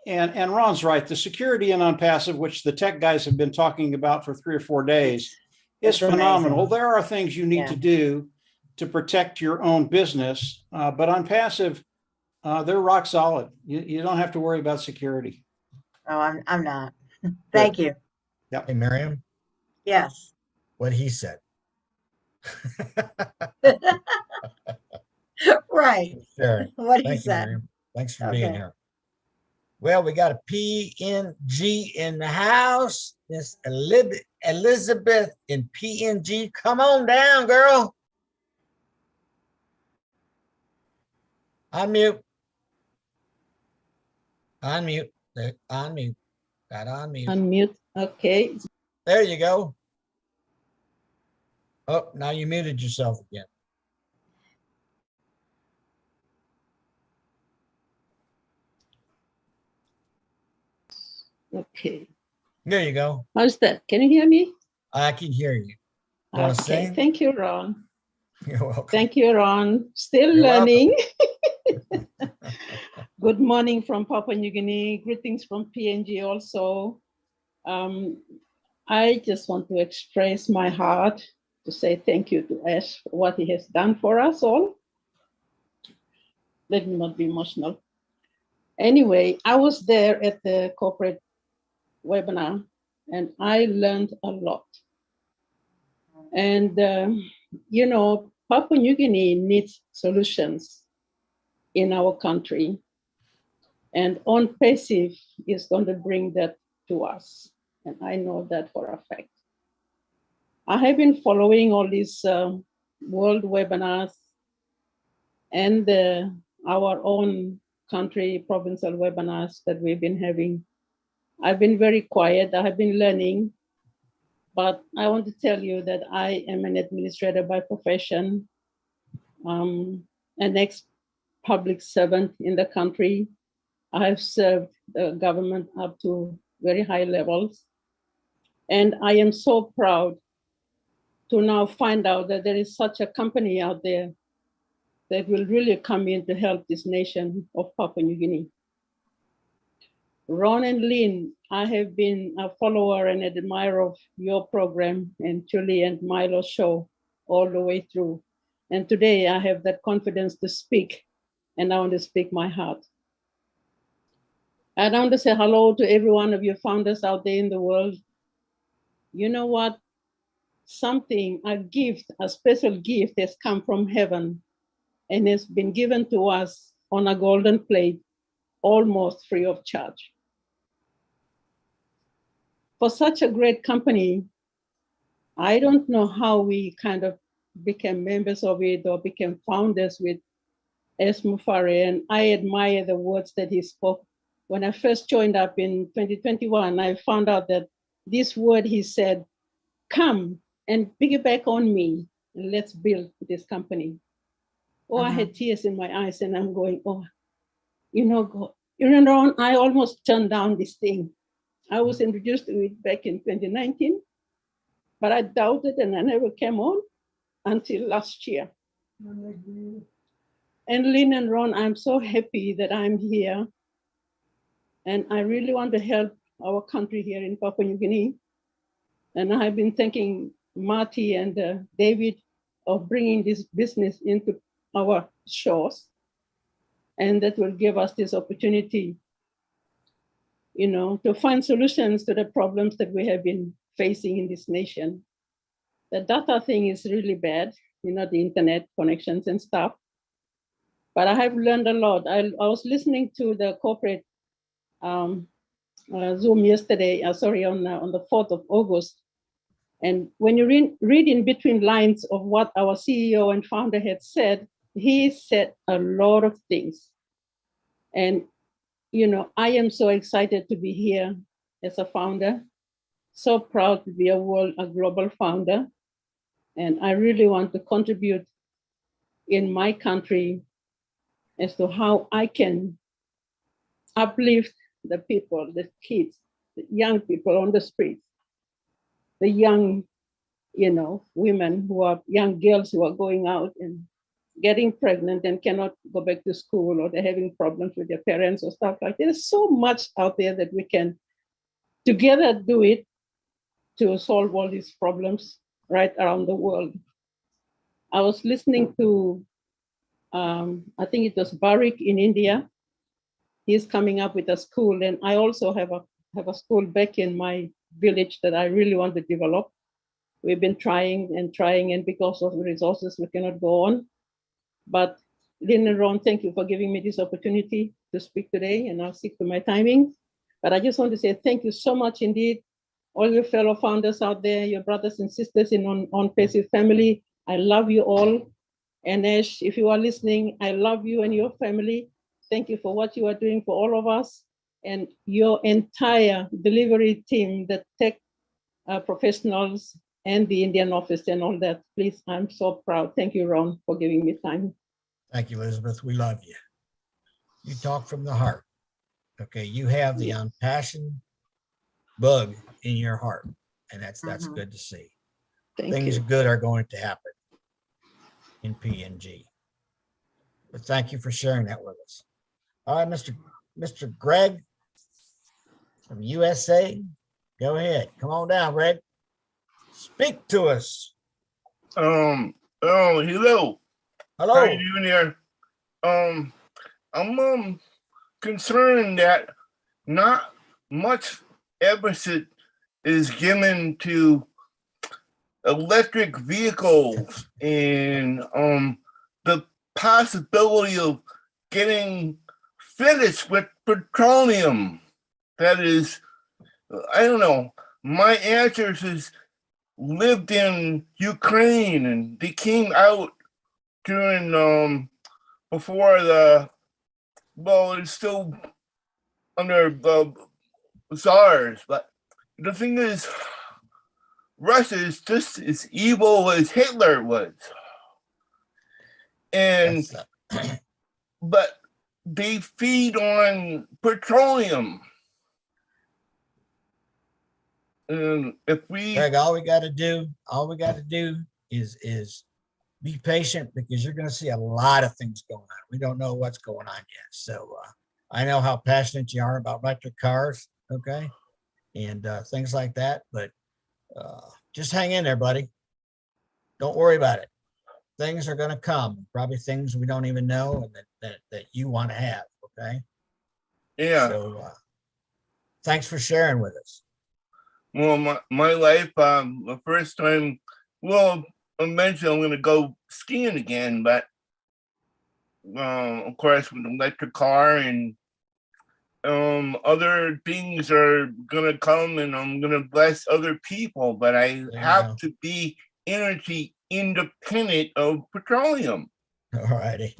And Ron's right. The security in OnPassive, which the tech guys have been talking about for 3 or 4 days, is phenomenal. amazing. There are things you need to do to protect your own business, but OnPassive, they're rock solid. You don't have to worry about security. Oh, I'm not. Thank you. Yeah. Hey, Miriam. Yes. What he said. Right. Sure. What he Thank you, said. Miriam. Thanks for being here. Well, we got a PNG in the house. Miss Elizabeth in PNG. Come on down, girl. Unmute. Unmute. Unmute. Got unmute. Unmute. Okay. There you go. Oh, now you muted yourself again. Okay. There you go. How's that? Can you hear me? I can hear you. You want to Okay. sing? Thank you, Ron. You're welcome. Thank you, Ron. Still You're learning. Good morning from Papua New Guinea. Greetings from PNG also. I just want to express my heart to say thank you to Ash for what he has done for us all. Let me not be emotional. Anyway, I was there at the corporate webinar and I learned a lot. And, Papua New Guinea needs solutions in our country. And OnPassive is going to bring that to us. And I know that for a fact. I have been following all these world webinars and our own country provincial webinars that we've been having. I've been very quiet. I have been learning, but I want to tell you that I am an administrator by profession, an ex-public servant in the country. I've served the government up to very high levels. And I am so proud to now find out that there is such a company out there that will really come in to help this nation of Papua New Guinea. Ron and Lynn, I have been a follower and admirer of your program and Julie and Milo's show all the way through. And today I have that confidence to speak, and I want to speak my heart. I want to say hello to every one of you founders out there in the world. You know what? Something, a gift, a special gift has come from heaven and has been given to us on a golden plate, almost free of charge. For such a great company, I don't know how we kind of became members of it or became founders with S. Mufare, and I admire the words that he spoke. When I first joined up in 2021, I found out that this word he said, come and piggyback on me, and let's build this company. Oh, I had tears in my eyes, and I'm going, oh, you know, God, you know, I almost turned down this thing. I was introduced to it back in 2019, but I doubted and I never came on until last year. And Lynn and Ron, I'm so happy that I'm here. And I really want to help our country here in Papua New Guinea. And I've been thanking Marty and David of bringing this business into our shores. And that will give us this opportunity, you know, to find solutions to the problems that we have been facing in this nation. The data thing is really bad, you know, the internet connections and stuff. But I have learned a lot. I was listening to the corporate Zoom yesterday, on the 4th of August. And when you read in between lines of what our CEO and founder had said, he said a lot of things. And, you know, I am so excited to be here as a founder, so proud to be a global founder. And I really want to contribute in my country as to how I can uplift the people, the kids, the young people on the streets, the young, you know, women who are young girls who are going out and getting pregnant and cannot go back to school, or they're having problems with their parents or stuff like that. There's so much out there that we can together do it to solve all these problems right around the world. I was listening to, I think it was Barik in India. He's coming up with a school, and I also have a school back in my village that I really want to develop. We've been trying, and because of the resources, we cannot go on. But Lynn and Ron, thank you for giving me this opportunity to speak today, and I'll stick to my timing. But I just want to say thank you so much indeed, all your fellow founders out there, your brothers and sisters in On Passive family. I love you all. And Ash, if you are listening, I love you and your family. Thank you for what you are doing for all of us, and your entire delivery team, the tech professionals and the Indian office and all that. Please, I'm so proud. Thank you, Ron, for giving me time. Thank you, Elizabeth. We love you. You talk from the heart. Okay, you have the impassioned bug in your heart, and that's good to see. Things good are going to happen in PNG. But thank you for sharing that with us. All right, Mr. Greg from USA, go ahead. Come on down, Greg. Speak to us. Hello. Hello. How are you doing here? I'm concerned that not much emphasis is given to electric vehicles and the possibility of getting finished with petroleum. That is, I don't know. My ancestors lived in Ukraine, and they came out during before it's still under the Tsars. But the thing is, Russia is just as evil as Hitler was. And but they feed on petroleum. And if we, Greg, all we got to do is be patient, because you're going to see a lot of things going on. We don't know what's going on yet. So I know how passionate you are about electric cars, okay, and things like that. But just hang in there, buddy. Don't worry about it. Things are going to come, probably things we don't even know and that you want to have, okay? yeah. So thanks for sharing with us. Well, my life, the first time, well, eventually I'm going to go skiing again, but of course with an electric car and other things are going to come, and I'm going to bless other people, but I have to be energy independent of petroleum. All righty.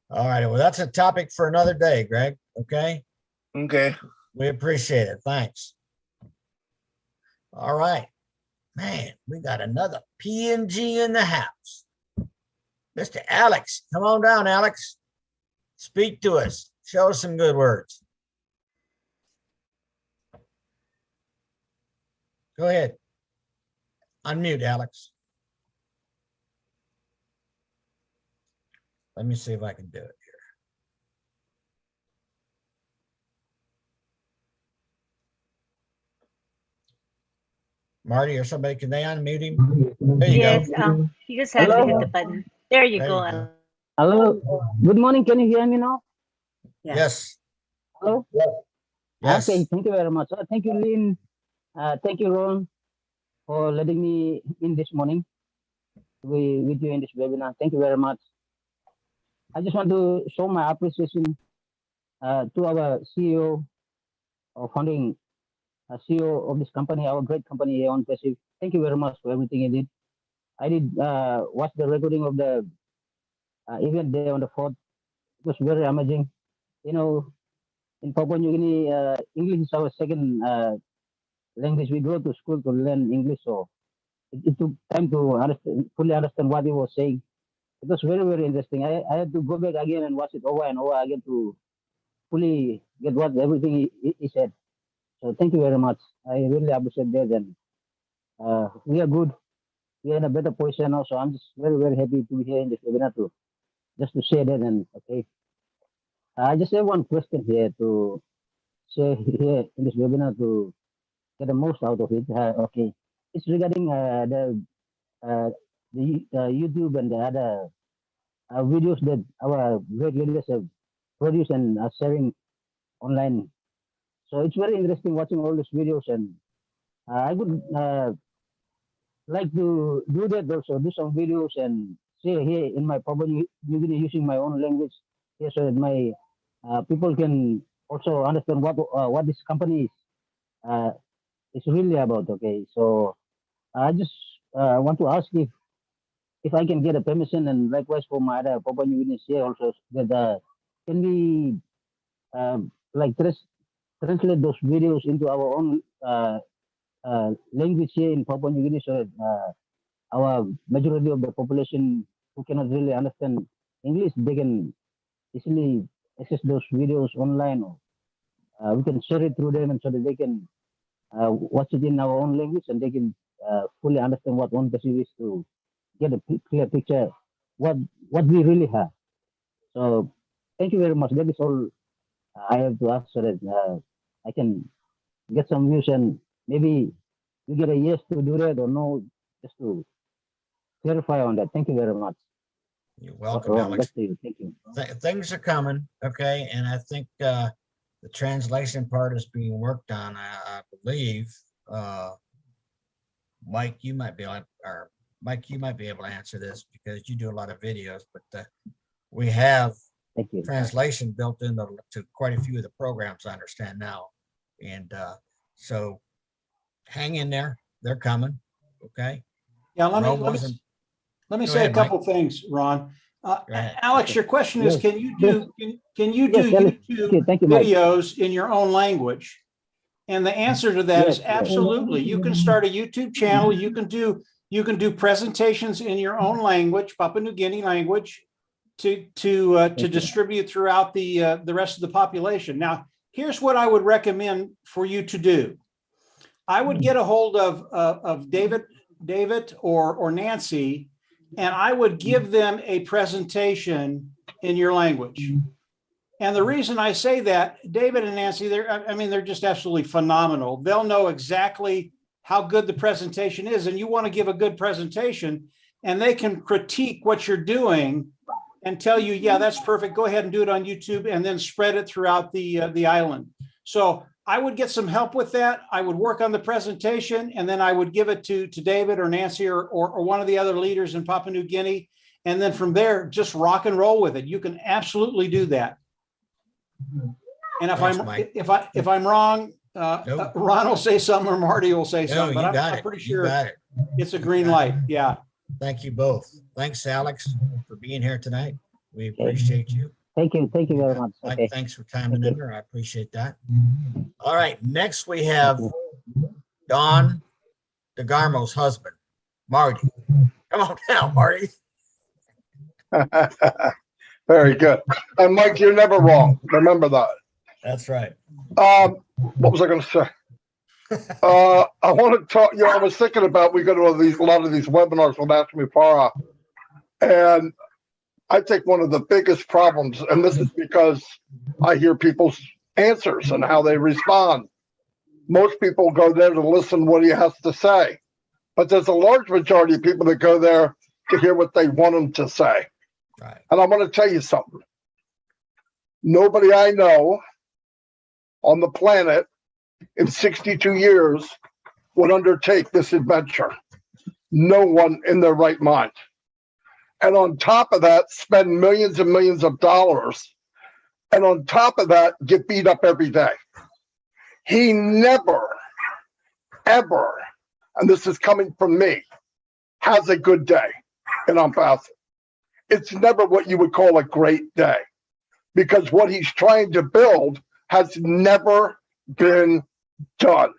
All righty. Well, that's a topic for another day, Greg. Okay. Okay. We appreciate it. Thanks. All right. Man, we got another PNG in the house. Mr. Alex, come on down, Alex. Speak to us. Show us some good words. Go ahead. Unmute, Alex. Let me see if I can do it here. Marty or somebody, can they unmute him? There you go. You just have to hit the button. There you go. Hello. Good morning. Can you hear me now? Yes. Hello? Yes. Okay. Thank you very much. Thank you, Lynn. Thank you, Ron, for letting me in this morning with you in this webinar. Thank you very much. I just want to show my appreciation to our CEO or founding CEO of this company, our great company here on Pacific. Thank you very much for everything you did. I did watch the recording of the event there on the 4th. It was very amazing. You know, in Papua New Guinea, English is our second language. We go to school to learn English, so it took time to fully understand what he was saying. It was very, very interesting. I had to go back again and watch it over and over again to fully get what everything he said. So thank you very much. I really appreciate that. And we are good. We are in a better position now. So I'm just very, very happy to be here in this webinar to just to share that. And okay, I just have one question here to share here in this webinar to get the most out of it. Okay, it's regarding the YouTube and the other videos that our great leaders have produced and are sharing online. So it's very interesting watching all these videos, and I would like to do that also, do some videos and share here in my Papua New Guinea using my own language here, so that my people can also understand what this company is really about. Okay, so I just want to ask if I can get a permission, and likewise for my other Papua New Guinea here also, that can we like translate those videos into our own language here in Papua New Guinea, so that our majority of the population who cannot really understand English, they can easily access those videos online, or we can share it through them, and so that they can watch it in our own language, and they can fully understand what one person is, to get a clear picture what we really have. So thank you very much. That is all I have to ask, so that I can get some views, and maybe you get a yes to do that or no, just to clarify on that. Thank you very much. You're welcome, Alex. Thank you. Things are coming, okay, and I think the translation part is being worked on. I believe Mike, you might be able, or Mike, you might be able to answer this because you do a lot of videos, but we have translation built into quite a few of the programs, I understand now. And so hang in there, they're coming, okay? Yeah, let me say a couple things, Ron. Alex, your question is, can you do YouTube videos in your own language? And the answer to that is absolutely. You can start a YouTube channel. You can do presentations in your own language, Papua New Guinea language, to distribute throughout the rest of the population. Now, here's what I would recommend for you to do. I would get a hold of David or Nancy, and I would give them a presentation in your language. And the reason I say that, David and Nancy, they're just absolutely phenomenal. They'll know exactly how good the presentation is, and you want to give a good presentation, and they can critique what you're doing and tell you, yeah, that's perfect. Go ahead and do it on YouTube, and then spread it throughout the island. So I would get some help with that. I would work on the presentation, and then I would give it to David or Nancy or one of the other leaders in Papua New Guinea. And then from there, just rock and roll with it. You can absolutely do that. And if I'm wrong, Nope. Ron will say something or Marty will say No, something, you but got I'm it. pretty You sure got it. it's a green light. Yeah. Thank you both. Thanks, Alex, for being here tonight. We appreciate you. Thank you very much. Okay. Thanks for coming in there. I appreciate that. All right. Next, we have Don DeGarmo's husband, Marty. Come on down, Marty. Very good. And Mike, you're never wrong. Remember that. That's right. What was I going to say? I want to talk. I was thinking about we go to a lot of these webinars with Ashmi Farah, and I think one of the biggest problems, and this is because I hear people's answers and how they respond. Most people go there to listen to what he has to say, but there's a large majority of people that go there to hear what they want him to say. Right. And I'm going to tell you something. Nobody I know on the planet in 62 years would undertake this adventure. No one in their right mind. And on top of that, spend millions and millions of dollars. And on top of that, get beat up every day. He never, ever, and this is coming from me, has a good day in Ampasa. It's never what you would call a great day, because what he's trying to build has never been done.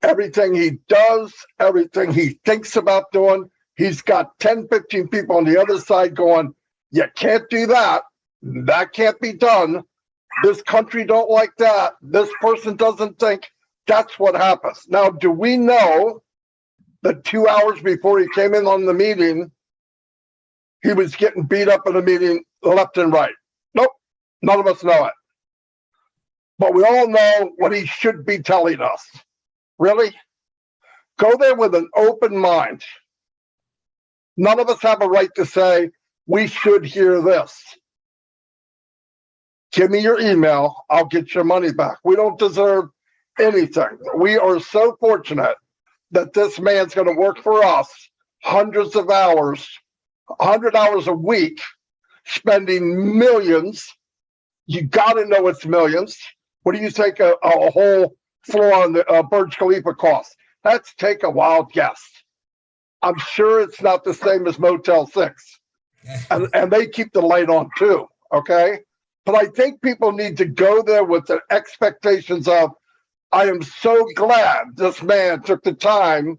Everything he does, everything he thinks about doing, he's got 10, 15 people on the other side going, you can't do that. That can't be done. This country don't like that. This person doesn't think. That's what happens. Now, do we know that 2 hours before he came in on the meeting, he was getting beat up in a meeting left and right? Nope. None of us know it. But we all know what he should be telling us. Really? Go there with an open mind. None of us have a right to say, we should hear this. Give me your email. I'll get your money back. We don't deserve anything. We are so fortunate that this man's going to work for us hundreds of hours, 100 hours a week, spending millions. You got to know it's millions. What do you think a whole floor on the Burj Khalifa costs? Let's take a wild guess. I'm sure it's not the same as Motel 6. And they keep the light on too, okay? But I think people need to go there with the expectations of, I am so glad this man took the time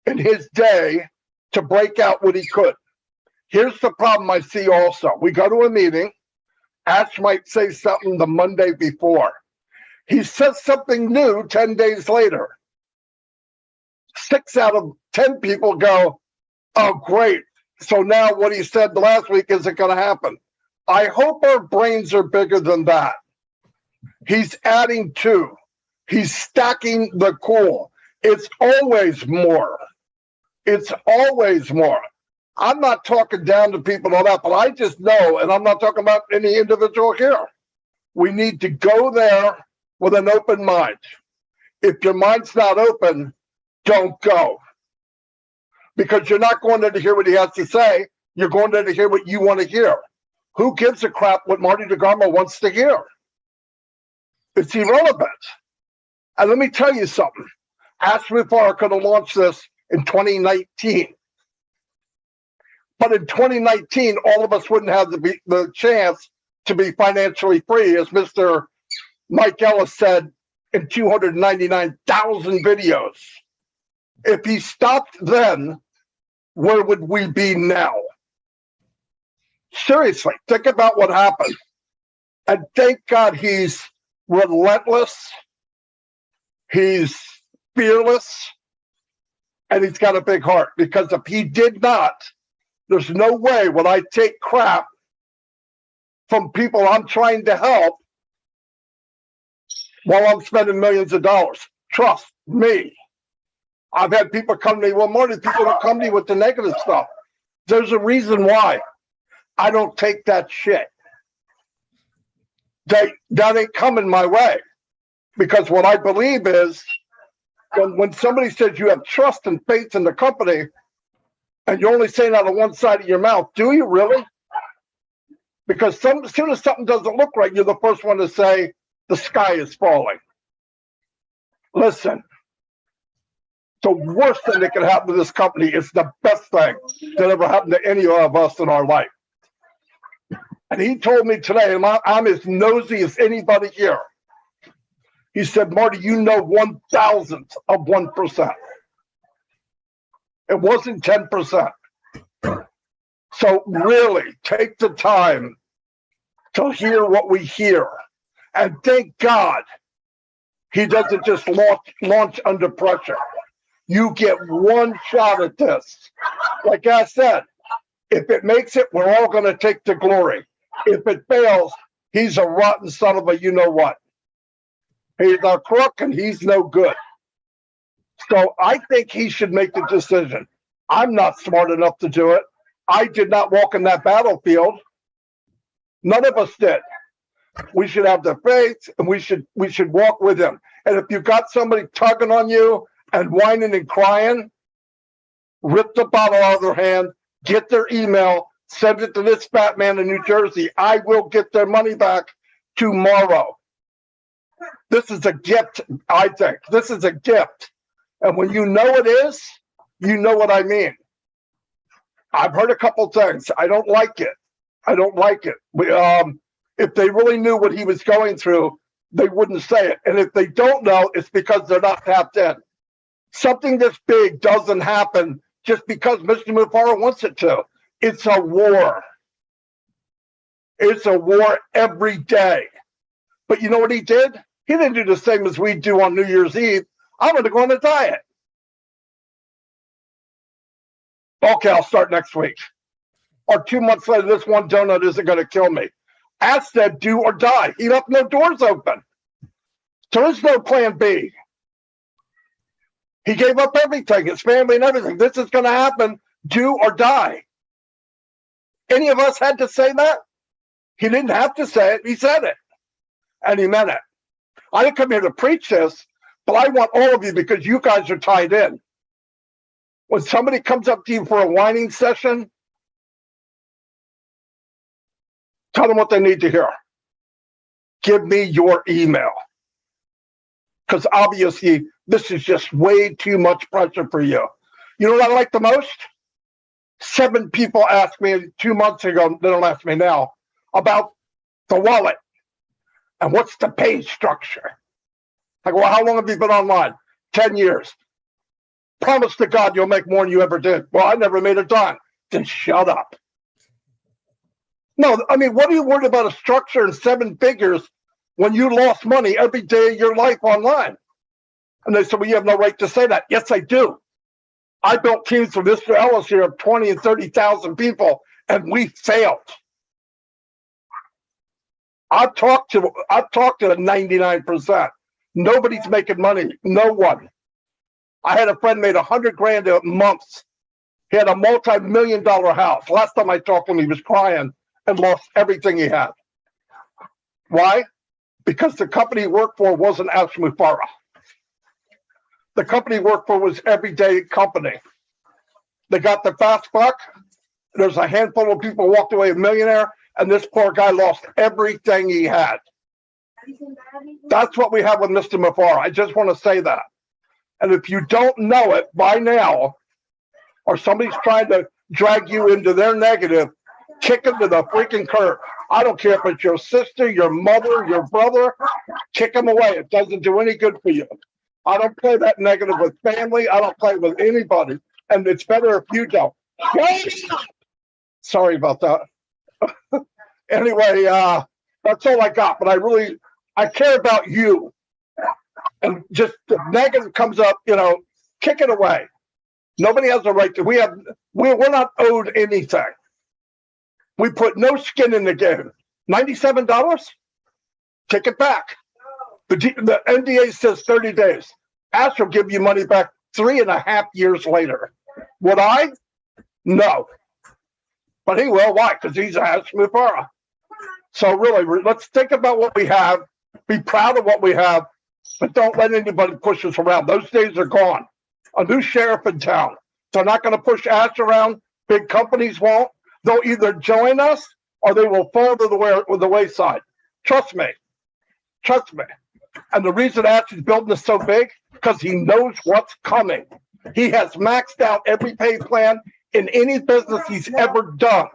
in his day to break out what he could. Here's the problem I see also. We go to a meeting, Ash might say something the Monday before. He says something new 10 days later. 6 out of 10 people go, oh, great. So now what he said last week isn't going to happen. I hope our brains are bigger than that. He's adding to. He's stacking the cool. It's always more. It's always more. I'm not talking down to people and all that, but I just know, and I'm not talking about any individual here. We need to go there with an open mind. If your mind's not open, don't go. Because you're not going there to hear what he has to say. You're going there to hear what you want to hear. Who gives a crap what Marty DeGarmo wants to hear? It's irrelevant. And let me tell you something. Ashmi Farah could have launched this in 2019. But in 2019, all of us wouldn't have the chance to be financially free, as Mr. Mike Ellis said in 299,000 videos. If he stopped then, where would we be now? Seriously, think about what happened. And thank God he's relentless, he's fearless, and he's got a big heart. Because if he did not, there's no way would I take crap from people I'm trying to help while I'm spending millions of dollars. Trust me. I've had people come to me, well, Marty, people don't come to me with the negative stuff. There's a reason why. I don't take that shit. That ain't coming my way. Because what I believe is when somebody says you have trust and faith in the company and you're only saying out of one side of your mouth, do you really? Because as soon as something doesn't look right, you're the first one to say the sky is falling. Listen, the worst thing that can happen to this company is the best thing that ever happened to any of us in our life. And he told me today, and I'm as nosy as anybody here. He said, Marty, you know 1,000th of 1%. It wasn't 10%. So really take the time to hear what we hear. And thank God he doesn't just launch under pressure. You get one shot at this. Like I said, if it makes it, we're all going to take the glory. If it fails, he's a rotten son of a you-know-what. He's a crook and he's no good. So I think he should make the decision. I'm not smart enough to do it. I did not walk in that battlefield. None of us did. We should have the faith and we should walk with him. And if you've got somebody tugging on you and whining and crying, rip the bottle out of their hand, get their email, send it to this fat man in New Jersey. I will get their money back tomorrow. This is a gift, I think. This is a gift. And when you know it is, you know what I mean. I've heard a couple things. I don't like it. I don't like it. If they really knew what he was going through, they wouldn't say it. And if they don't know, it's because they're not tapped in. Something this big doesn't happen just because Mr. Mufara wants it to. It's a war. It's a war every day. But you know what he did? He didn't do the same as we do on New Year's Eve. I'm going to go on a diet. Okay, I'll start next week. Or 2 months later, this one donut isn't going to kill me. As said, do or die. He left no doors open. There is no plan B. He gave up everything, his family and everything. This is going to happen, do or die. Any of us had to say that? He didn't have to say it. He said it. And he meant it. I didn't come here to preach this, but I want all of you because you guys are tied in. When somebody comes up to you for a whining session, tell them what they need to hear. Give me your email. Because obviously, this is just way too much pressure for you. You know what I like the most? 7 people asked me 2 months ago, they don't ask me now, about the wallet. And what's the page structure? I go, well, how long have you been online? 10 years. Promise to God you'll make more than you ever did. Well, I never made a dime. Then shut up. No, I mean, what are you worried about a structure in 7 figures when you lost money every day of your life online? And they said, well, you have no right to say that. Yes, I do. I built teams for Mr. Ellis here of 20 and 30,000 people, and we failed. I've talked to the 99%. Nobody's making money. No one. I had a friend made $100,000 a month. He had a multi-million-dollar house. Last time I talked to him, he was crying and lost everything he had. Why? Because the company he worked for wasn't Ash Mufara. The company he worked for was everyday company. They got the fast buck. There's a handful of people walked away a millionaire, and this poor guy lost everything he had. That's what we have with Mr. Mufara. I just want to say that. And if you don't know it by now, or somebody's trying to drag you into their negative, kick them to the freaking curb. I don't care if it's your sister, your mother, your brother, kick them away. It doesn't do any good for you. I don't play that negative with family. I don't play with anybody. And it's better if you don't. Sorry about that. Anyway, that's all I got. But I care about you. And just the negative comes up, kick it away. Nobody has a right to. We're not owed anything. We put no skin in the game. $97? Take it back. The NDA says 30 days. Ash will give you money back 3.5 years later. Would I? No. But he will. Why? Because he's Ash Mufara. So really, let's think about what we have. Be proud of what we have, but don't let anybody push us around. Those days are gone. A new sheriff in town. They're not going to push Ash around. Big companies won't. They'll either join us or they will fall to the wayside. Trust me. Trust me. And the reason Ash is building this so big, because he knows what's coming. He has maxed out every pay plan in any business he's ever done.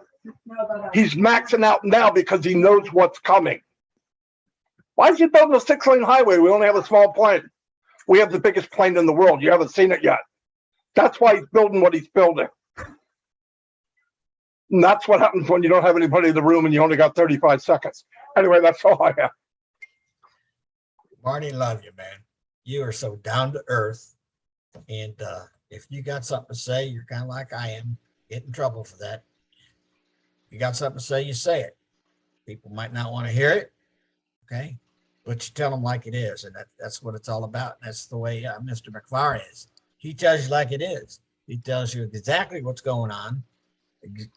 He's maxing out now because he knows what's coming. Why is he building a 6-lane highway? We only have a small plane. We have the biggest plane in the world. You haven't seen it yet. That's why he's building what he's building. And that's what happens when you don't have anybody in the room and you only got 35 seconds. Anyway, that's all I have. Marty, love you, man. You are so down to earth. And if you got something to say, you're kind of like I am. Get in trouble for that. You got something to say, you say it. People might not want to hear it, okay? But you tell them like it is, and that's what it's all about. That's the way Mr. McFarland is. He tells you like it is. He tells you exactly what's going on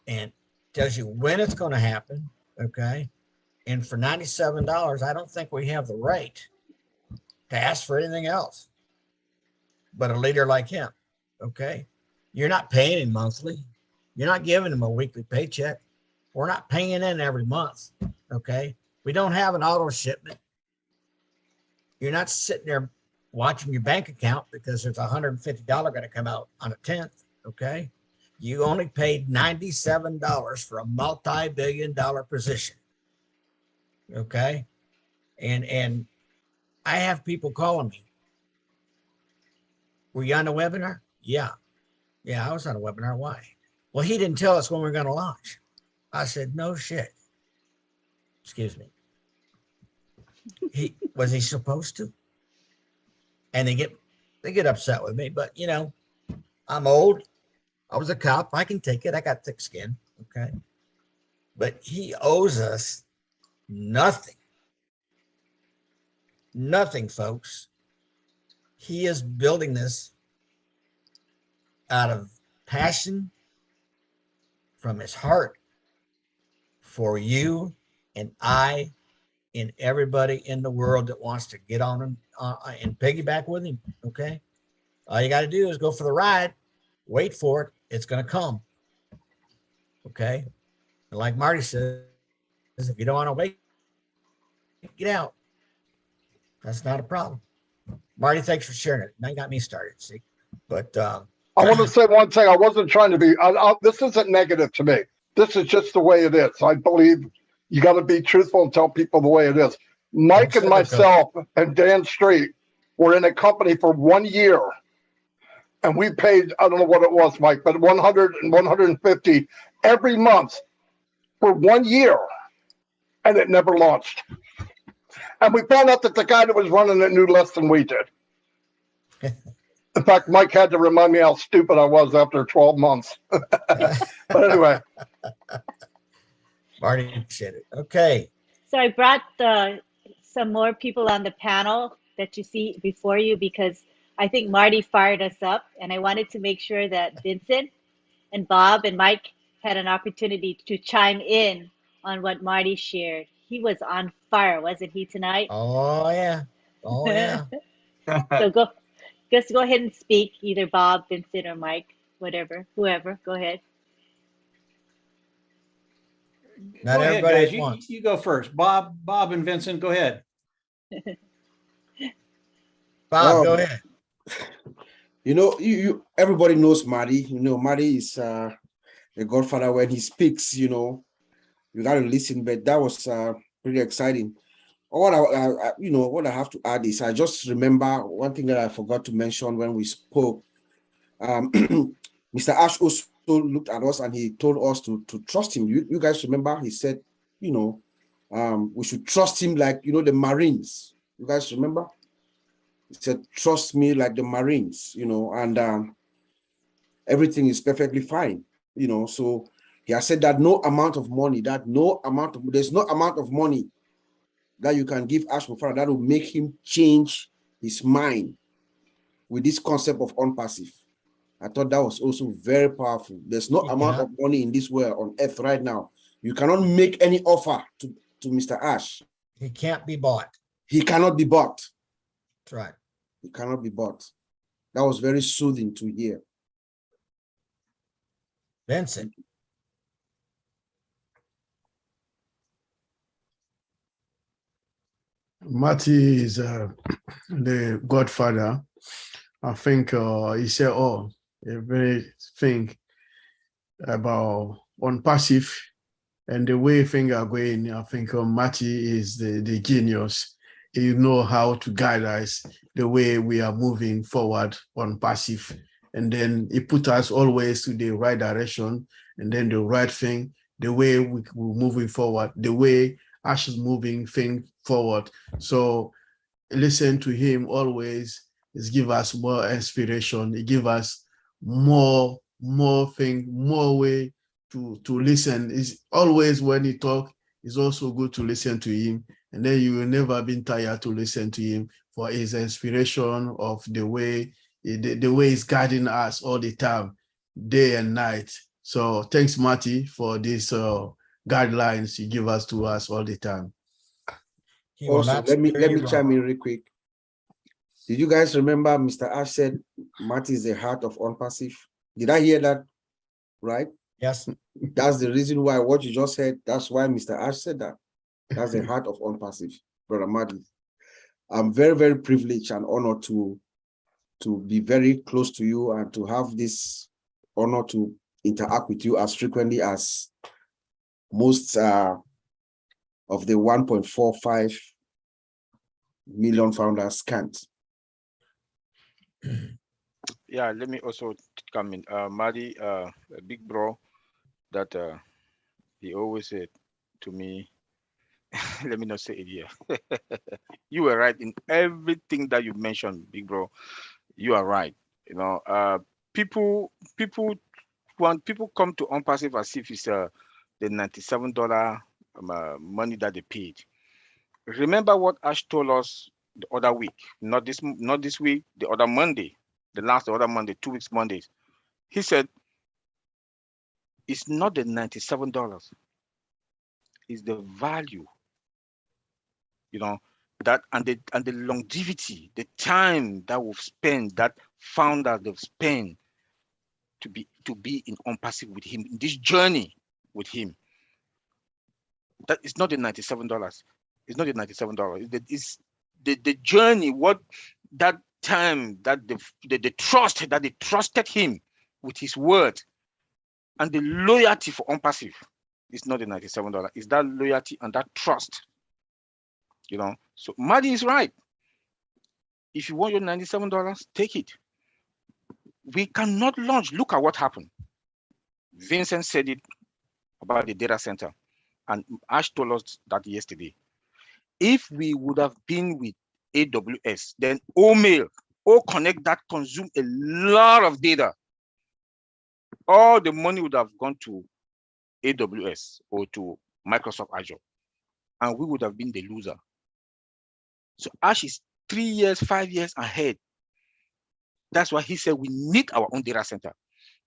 and tells you when it's going to happen, okay? And for $97, I don't think we have the right to ask for anything else but a leader like him, okay? You're not paying him monthly. You're not giving him a weekly paycheck. We're not paying in every month, okay? We don't have an auto shipment. You're not sitting there watching your bank account because there's $150 going to come out on a 10th, okay? You only paid $97 for a multi-billion-dollar position, okay? And I have people calling me. Were you on the webinar? Yeah. Yeah, I was on a webinar. Why? Well, he didn't tell us when we were going to launch. I said, no shit. Excuse me. Was he supposed to? And they get upset with me, but I'm old. I was a cop. I can take it. I got thick skin. Okay. But he owes us nothing. Nothing, folks. He is building this out of passion from his heart for you and I and everybody in the world that wants to get on him and piggyback with him. Okay. All you got to do is go for the ride, wait for it. It's going to come. Okay. And like Marty says, if you don't want to wait, get out. That's not a problem. Marty, thanks for sharing it. Now you got me started. See, but I want to say one thing. I wasn't trying to be, this isn't negative to me. This is just the way it is. I believe you got to be truthful and tell people the way it is. Mike and myself and Dan Street were in a company for 1 year. And we paid, I don't know what it was, Mike, but 100 and 150 every month for 1 year. And it never launched. And we found out that the guy that was running it knew less than we did. In fact, Mike had to remind me how stupid I was after 12 months. But anyway. Marty said it. Okay. So I brought some more people on the panel that you see before you because I think Marty fired us up, and I wanted to make sure that Vincent and Bob and Mike had an opportunity to chime in on what Marty shared. He was on fire, wasn't he, tonight? Oh, yeah. Oh, yeah. So go ahead and speak, either Bob, Vincent, or Mike, whatever, whoever. Go ahead. Not go ahead, everybody guys. wants. You go first. Bob and Vincent, go ahead. Bob, go ahead. You everybody knows Marty. Marty is the godfather. When he speaks, you got to listen. But that was pretty exciting. What I have to add is I just remember one thing that I forgot to mention when we spoke. Mr. Ash looked at us and he told us to trust him. You guys remember he said, you know, we should trust him like, you know, the Marines. You guys remember? He said, trust me like the Marines, you know, and everything is perfectly fine, you know. So he has said that there's no amount of money that you can give Ash Mufara that will make him change his mind with this concept of unpassive. I thought that was also very powerful. There's no amount of money in this world on earth right now. You cannot make any offer to Mr. Ash. He can't be bought. He cannot be bought. That's right. He cannot be bought. That was very soothing to hear. Vincent. Marty is the godfather. I think he said all everything about on passive and the way things are going. I think Marty is the genius. He know how to guide us the way we are moving forward on passive. And then he put us always to the right direction and then the right thing, the way we're moving forward, the way Ash is moving things forward. So listen to him always. It give us more inspiration. It give us more thing, more way to listen. It's always when he talk, it's also good to listen to him. And then you will never be tired to listen to him for his inspiration of the way he's guiding us all the time, day and night. So thanks, Marty, for these guidelines you give us to us all the time. Also, let me chime in real quick. Did you guys remember Mr. Ash said Marty is the heart of unpassive? Did I hear that right? Yes. That's the reason why what you just said, that's why Mr. Ash said that. That's the heart of unpassive, Brother Marty. I'm very, very privileged and honored to be very close to you and to have this honor to interact with you as frequently as most of the 1.45 million founders can't. Yeah, let me also come in. Marty, a big bro that he always said to me, let me not say it here. You were right in everything that you mentioned, big bro. You are right. You know, people come to unpassive as if it's the $97 money that they paid. Remember what Ash told us the other week, not this week, the other Monday, the other Monday, 2 weeks Mondays. He said, it's not the $97, it's the value, you know, that and the longevity, the time that we've spent, that founders they've spent to be in unpassive with him, in this journey with him. That is not the $97. It's not the $97. It's the journey, what that time that the trust that they trusted him with his word and the loyalty for unpassive is not the $97. It's that loyalty and that trust. You know, so Marty is right. If you want your $97, take it. We cannot launch. Look at what happened. Vincent said it about the data center, and Ash told us that yesterday. If we would have been with AWS, then Connect that consume a lot of data. All the money would have gone to AWS or to Microsoft Azure, and we would have been the loser. So Ash is 3 years, 5 years ahead. That's why he said we need our own data center.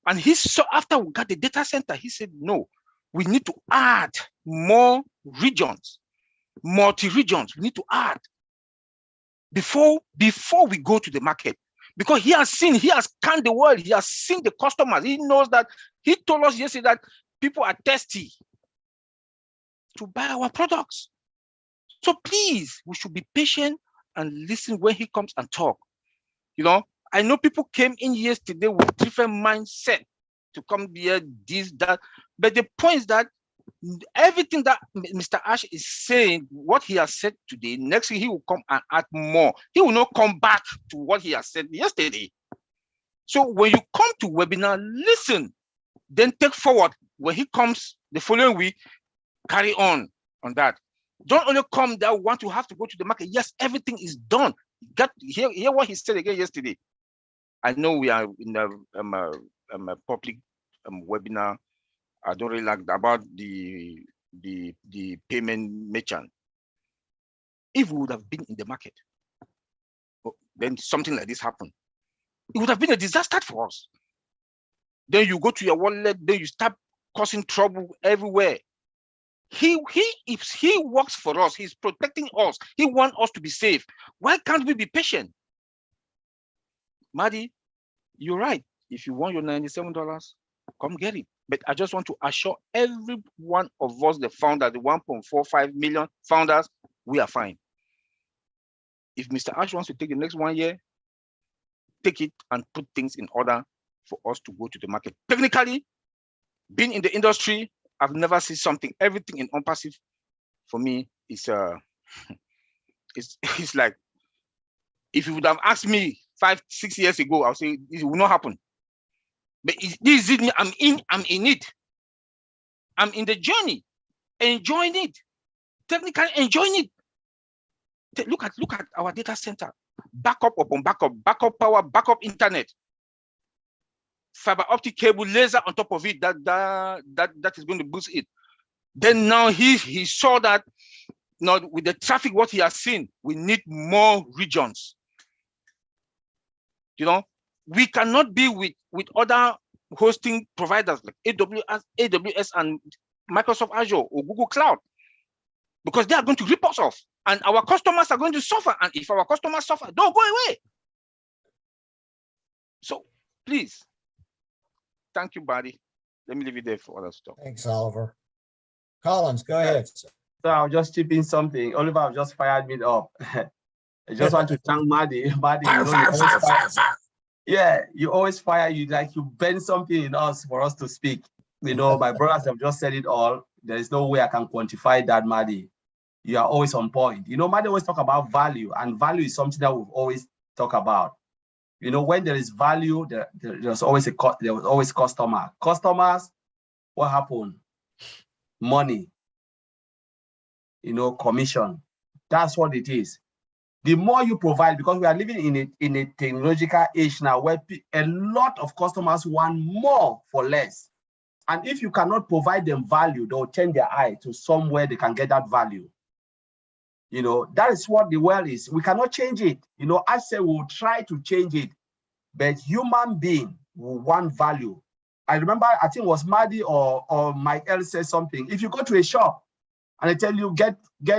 And he saw after we got the data center, he said, no, we need to add more regions, multi-regions. We need to add before we go to the market. Because he has scanned the world, he has seen the customers. He knows that, he told us yesterday that people are thirsty to buy our products. So please, we should be patient and listen when he comes and talk. You know, I know people came in yesterday with different mindset to come here, this, that. But the point is that everything that Mr. Ash is saying, what he has said today, next week he will come and add more. He will not come back to what he has said yesterday. So when you come to webinar, listen. then take forward. When he comes the following week, carry on that. Don't only come there want to have to go to the market. Yes, everything is done. Hear what he said again yesterday. I know we are in a public webinar. I don't really like that about the payment merchant. If we would have been in the market, then something like this happened. It would have been a disaster for us. Then you go to your wallet, then you start causing trouble everywhere. If he works for us, he's protecting us. He wants us to be safe. Why can't we be patient? Maddie, you're right. If you want your $97, come get it. But I just want to assure every one of us, the founders, the 1.45 million founders, we are fine. If Mr. Ash wants to take the next 1 year, take it and put things in order for us to go to the market. Technically, being in the industry, I've never seen something. Everything in on-passive for me is it's like, if you would have asked me 5-6 years ago, I'll say it will not happen. But this is me. I'm in it. I'm in the journey, enjoying it. Technically enjoying it. Look at our data center. Backup upon backup, backup power, backup internet, fiber optic cable, laser on top of it. That is going to boost it. Then now he saw that now with the traffic, what he has seen, we need more regions. You know, we cannot be with other hosting providers like AWS and Microsoft Azure or Google Cloud, because they are going to rip us off and our customers are going to suffer. And if our customers suffer, don't go away. So please, thank you, buddy. Let me leave it there for other stuff. Thanks, Oliver. Collins, go ahead. So I'll just chip in something. Oliver just fired me up. I just want to thank Maddie. Maddie, you always fire. You bend something in us for us to speak. You know, my brothers have just said it all. There is no way I can quantify that, Maddie. You are always on point. You know, Maddie always talk about value, and value is something that we've always talk about. You know, when there is value, there's always customer. Customers, what happened? Money. You know, commission. That's what it is. The more you provide, because we are living in a technological age now where a lot of customers want more for less. And if you cannot provide them value, they'll turn their eye to somewhere they can get that value. You know, that is what the world is. We cannot change it. You know, I say we'll try to change it, but human being will want value. I remember, I think it was Maddie or Mike L said something. If you go to a shop and they tell you get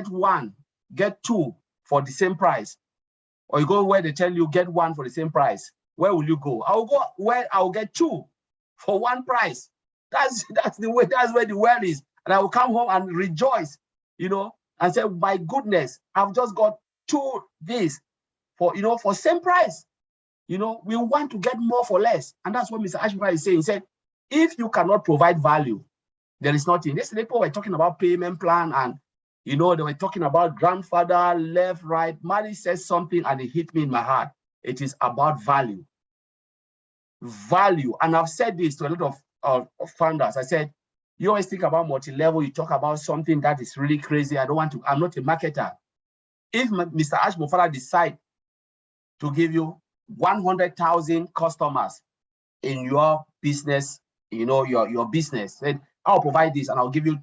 one, get two for the same price, or you go where they tell you get one for the same price, where will you go? I'll go where I'll get two for one price. That's the way. That's where the world is, and I will come home and rejoice, you know, and say, my goodness, I've just got two this for for same price. You know, we want to get more for less, and that's what Mr. Ashby is saying. He said, if you cannot provide value, there is nothing. Yesterday, people were talking about payment plan, and you know, they were talking about grandfather, left, right. Maddie says something and it hit me in my heart. It is about value. Value. And I've said this to a lot of founders. I said, you always think about multi-level, you talk about something that is really crazy. I'm not a marketer. If Mr. Ash Mofara decide to give you 100,000 customers in your business, you know, your business, then I'll provide this and I'll give you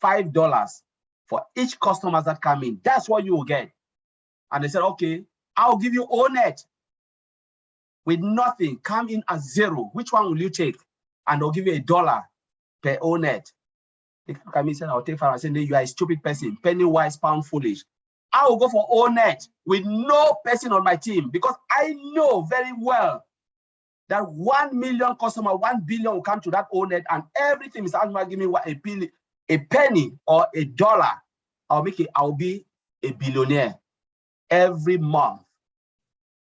$5 for each customer that come in. That's what you will get. And they said, okay, I'll give you O-net with nothing, come in at zero. Which one will you take? And they'll give you $1 per O-net. They come in and I'll take 5 and say, you are a stupid person, penny wise, pound foolish. I will go for O-net with no person on my team, because I know very well that 1 million customer, 1 billion will come to that O-net, and everything Mr. Ashma give me a penny or $1, I'll be a billionaire every month,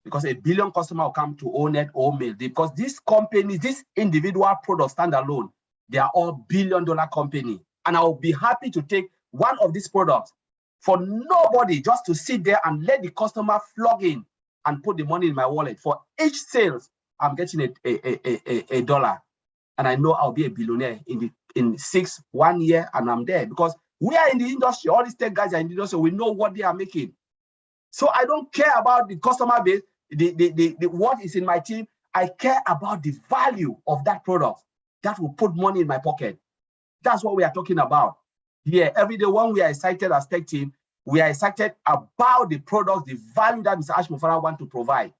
because a billion customer will come to O-net or mail, because these companies, this individual product standalone, they are all billion-dollar company. And I will be happy to take one of these products for nobody, just to sit there and let the customer plug in and put the money in my wallet. For each sales, I'm getting a $1. and I know I'll be a billionaire in 1 year, and I'm there because we are in the industry. All these tech guys are in the industry. We know what they are making. So I don't care about the customer base, the what is in my team. I care about the value of that product that will put money in my pocket. That's what we are talking about here. Every day when we are excited as tech team, we are excited about the product, the value that Mr. Ash Mufara wants to provide.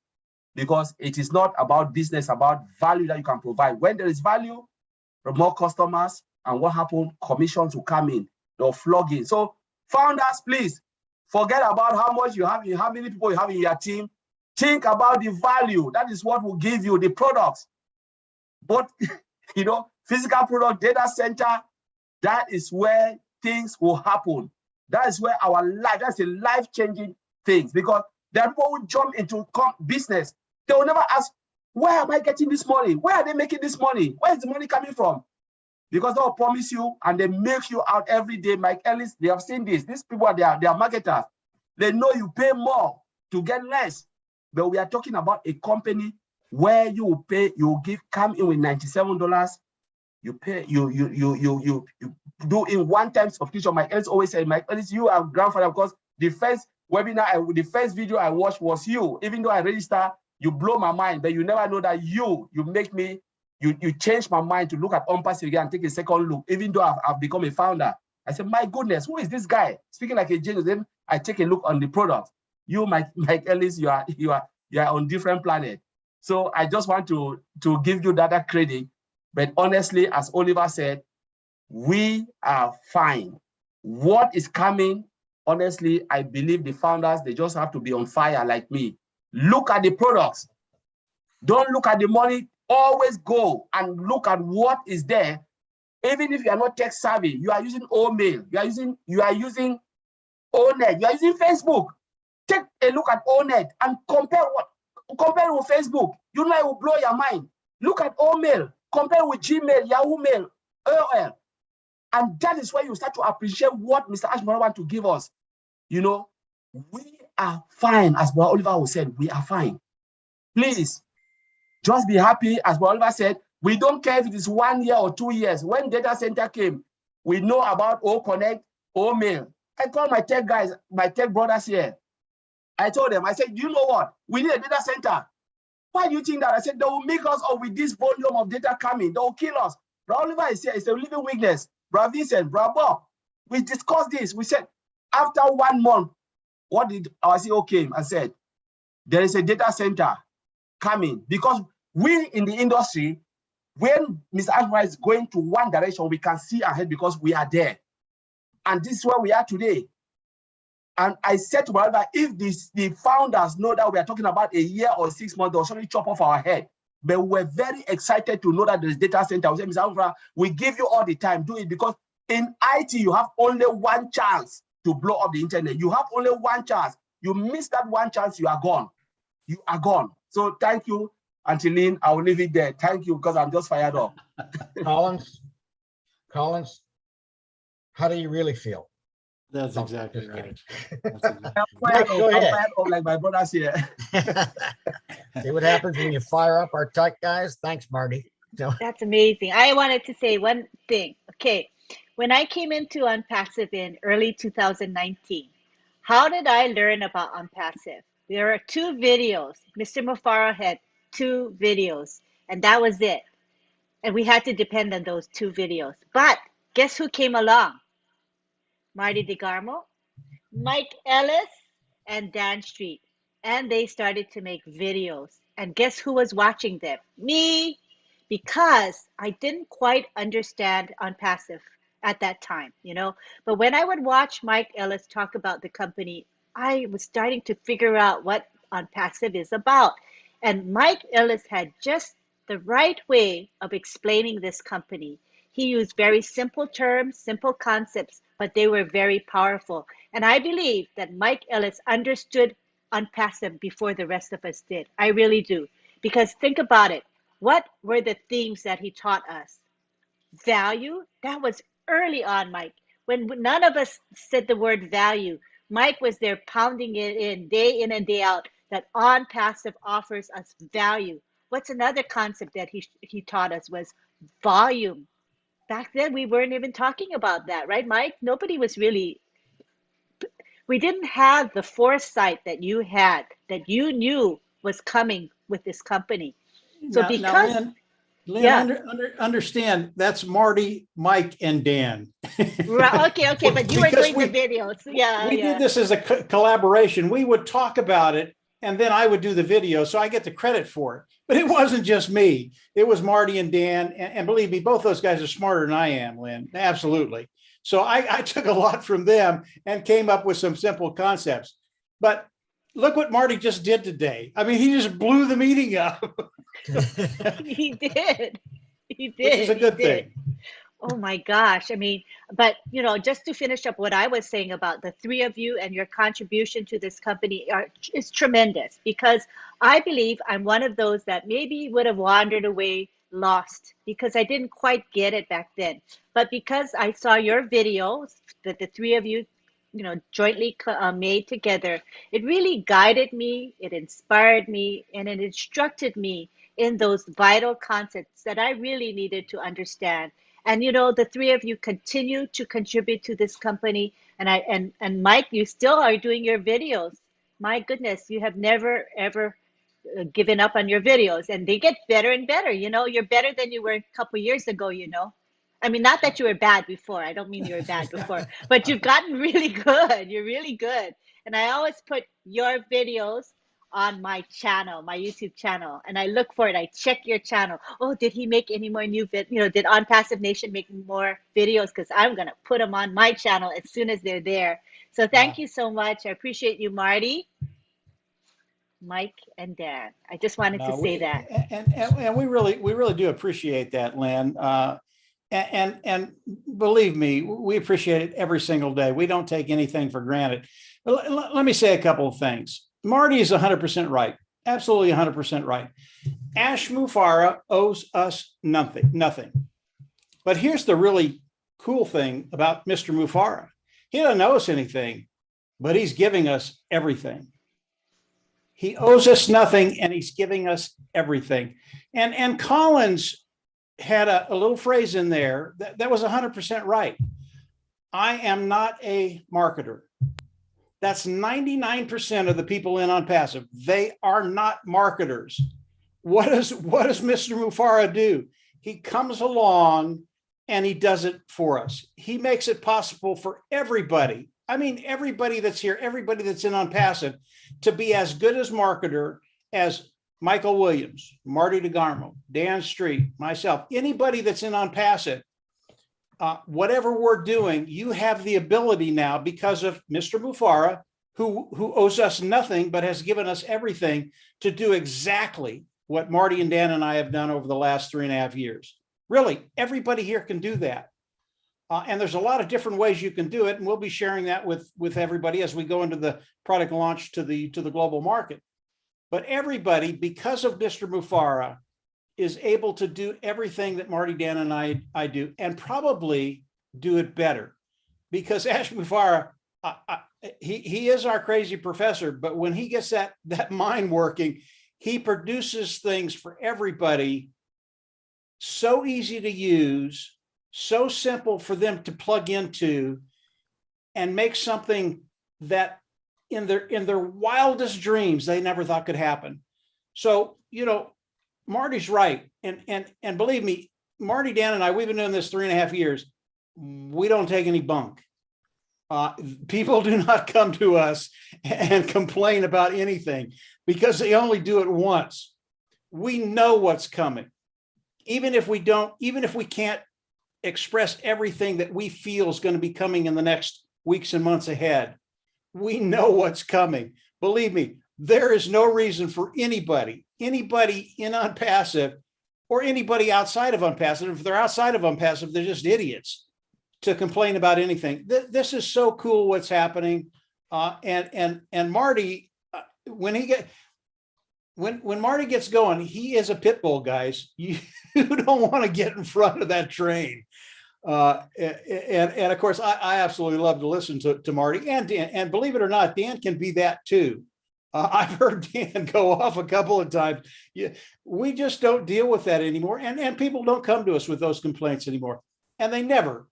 Because it is not about business, about value that you can provide. When there is value, more customers, and what happened? Commissions will come in, they'll flog in. So founders, please forget about how much you have, how many people you have in your team. Think about the value. That is what will give you the products. But physical product, data center, that is where things will happen. That is where our life, that's a life-changing thing. Because there are people who jump into business. They will never ask, where am I getting this money? Where are they making this money? Where is the money coming from? Because they will promise you and they make you out every day. Mike Ellis, they have seen this. These people, they are marketers. They know you pay more to get less. But we are talking about a company where you will pay, you will come in with $97. You pay, you do in one-time subscription. Mike Ellis always said, Mike Ellis, you are grandfather, because the first webinar, the first video I watched was you. Even though I register, you blow my mind, but you never know that you make me, you change my mind to look at OnPassive again and take a second look, even though I've become a founder. I said, my goodness, who is this guy? Speaking like a genius. Then I take a look on the product. You, Mike Ellis, you are on different planet. So I just want to give you that credit. But honestly, as Oliver said, we are fine. What is coming, honestly, I believe the founders, they just have to be on fire like me. Look at the products. Don't look at the money. Always go and look at what is there. Even if you are not tech savvy, you are using Omail, you are using Onet, you are using Facebook. Take a look at Onet and compare with Facebook. You know, it will blow your mind. Look at Omail, compare with Gmail, Yahoo Mail, AOL. And that is where you start to appreciate what Mr. Ashmore wants to give us. We are fine, as Brother Oliver said, we are fine. Please, just be happy, as Brother Oliver said. We don't care if it is 1 year or 2 years. When data center came, we know about O-Connect, O-Mail. I called my tech guys, my tech brothers here. I told them, I said, you know what? We need a data center. Why do you think that? I said, they will make us up with this volume of data coming. They will kill us. Brother Oliver is here. It's a living weakness. Brother Vincent, Brother Bob, we discussed this. We said, after 1 month, what did our CEO came and said? There is a data center coming. Because we in the industry, when Mr. Ashmore is going to one direction, we can see ahead because we are there. And this is where we are today. And I said to my brother, if the founders know that we are talking about a year or 6 months, they'll surely chop off our head. But we're very excited to know that there's data center. We said, Mr. Ashmore, we give you all the time, do it, because in IT, you have only one chance to blow up the internet. You have only one chance. You miss that one chance, you are gone. You are gone. So thank you, Angeline. I will leave it there. Thank you, because I'm just fired up. Collins, how do you really feel? That's exactly right. Mike, go ahead. Like my brothers here. See what happens when you fire up our tech guys? Thanks, Marty. No. That's amazing. I wanted to say one thing. Okay. When I came into OnPassive in early 2019, how did I learn about OnPassive? There are 2 videos. Mr. Mufara had 2 videos, and that was it. And we had to depend on those 2 videos. But guess who came along? Marty DeGarmo, Mike Ellis, and Dan Street. And they started to make videos. And guess who was watching them? Me, because I didn't quite understand OnPassive at that time, But when I would watch Mike Ellis talk about the company, I was starting to figure out what OnPassive is about. And Mike Ellis had just the right way of explaining this company. He used very simple terms, simple concepts, but they were very powerful. And I believe that Mike Ellis understood OnPassive before the rest of us did. I really do. Because think about it. What were the themes that he taught us? Value, that was early on, Mike. When none of us said the word value, Mike was there pounding it in day and day out that OnPassive offers us value. what's another concept that he taught us was volume. Back then, we weren't even talking about that, right, Mike? Nobody was really, we didn't have the foresight that you had, that you knew was coming with this company. So Now, because, Lynn, yeah, understand that's Marty, Mike, and Dan. right, okay, but you were Because doing the videos. Yeah, we yeah. did this as a collaboration. We would talk about it, and then I would do the video, so I get the credit for it. But it wasn't just me. It was Marty and Dan, and believe me, both those guys are smarter than I am, Lynn. Absolutely. So I took a lot from them and came up with some simple concepts. But look what Marty just did today. I mean, he just blew the meeting up. He did. He did. Which is a good he did. thing. Oh my gosh. I mean, but you know, just to finish up what I was saying about the three of you and your contribution to this company is tremendous, because I believe I'm one of those that maybe would have wandered away lost because I didn't quite get it back then. But because I saw your videos that the three of you, you know, jointly made together, it really guided me, it inspired me, and it instructed me in those vital concepts that I really needed to understand. And you know, the three of you continue to contribute to this company. And Mike, you still are doing your videos. My goodness, you have never ever given up on your videos, and they get better and better. You know, you're better than you were a couple years ago. You know, I mean, not that you were bad before. I don't mean you were bad before, but you've gotten really good. You're really good. And I always put your videos on my channel, my YouTube channel, and I look for it. I check your channel. Oh, did he make any more new vid? You know, did On Passive Nation make more videos? Because I'm gonna put them on my channel as soon as they're there. So thank you so much. I appreciate you, Marty, Mike, and Dan. I just wanted to say that. And we really do appreciate that, Lynn. And believe me, we appreciate it every single day. We don't take anything for granted. But let me say a couple of things. Marty is 100% right. Absolutely 100% right. Ash Mufareh owes us nothing. But here's the really cool thing about Mr. Mufareh. He doesn't owe us anything, but he's giving us everything. He owes us nothing, and he's giving us everything. And Collins had a little phrase in there that was 100% right. I am not a marketer. That's 99% of the people in On Passive. They are not marketers. What does Mr. Mufareh do? He comes along and he does it for us. He makes it possible for everybody. I mean, everybody that's here, everybody that's in On Passive, to be as good as marketer as Michael Williams, Marty DeGarmo, Dan Street, myself, anybody that's in On Passive. Whatever we're doing, you have the ability now, because of Mr. Mufareh, who owes us nothing but has given us everything, to do exactly what Marty and Dan and I have done over the last 3.5 years. Really, everybody here can do that. And there's a lot of different ways you can do it, and we'll be sharing that with everybody as we go into the product launch to the global market. But everybody, because of Mr. Mufareh, is able to do everything that Marty, Dan, and I do, and probably do it better. Because Ash Mufareh, he is our crazy professor, but when he gets that mind working, he produces things for everybody so easy to use, so simple for them to plug into, and make something that in their wildest dreams they never thought could happen. So, you know, Marty's right. And believe me, Marty, Dan, and I, we've been doing this 3.5 years. We don't take any bunk. People do not come to us and complain about anything because they only do it once. We know what's coming. Even if we can't express everything that we feel is going to be coming in the next weeks and months ahead, we know what's coming. Believe me, there is no reason for anybody in On Passive or anybody outside of On Passive, if they're outside of On Passive, they're just idiots, to complain about anything. This is so cool what's happening. And Marty, when Marty gets going, he is a pit bull, guys. You don't want to get in front of that train. And of course, I absolutely love to listen to Marty and Dan. And believe it or not, Dan can be that too. I've heard Dan go off a couple of times. Yeah, we just don't deal with that anymore. And people don't come to us with those complaints anymore. And they never,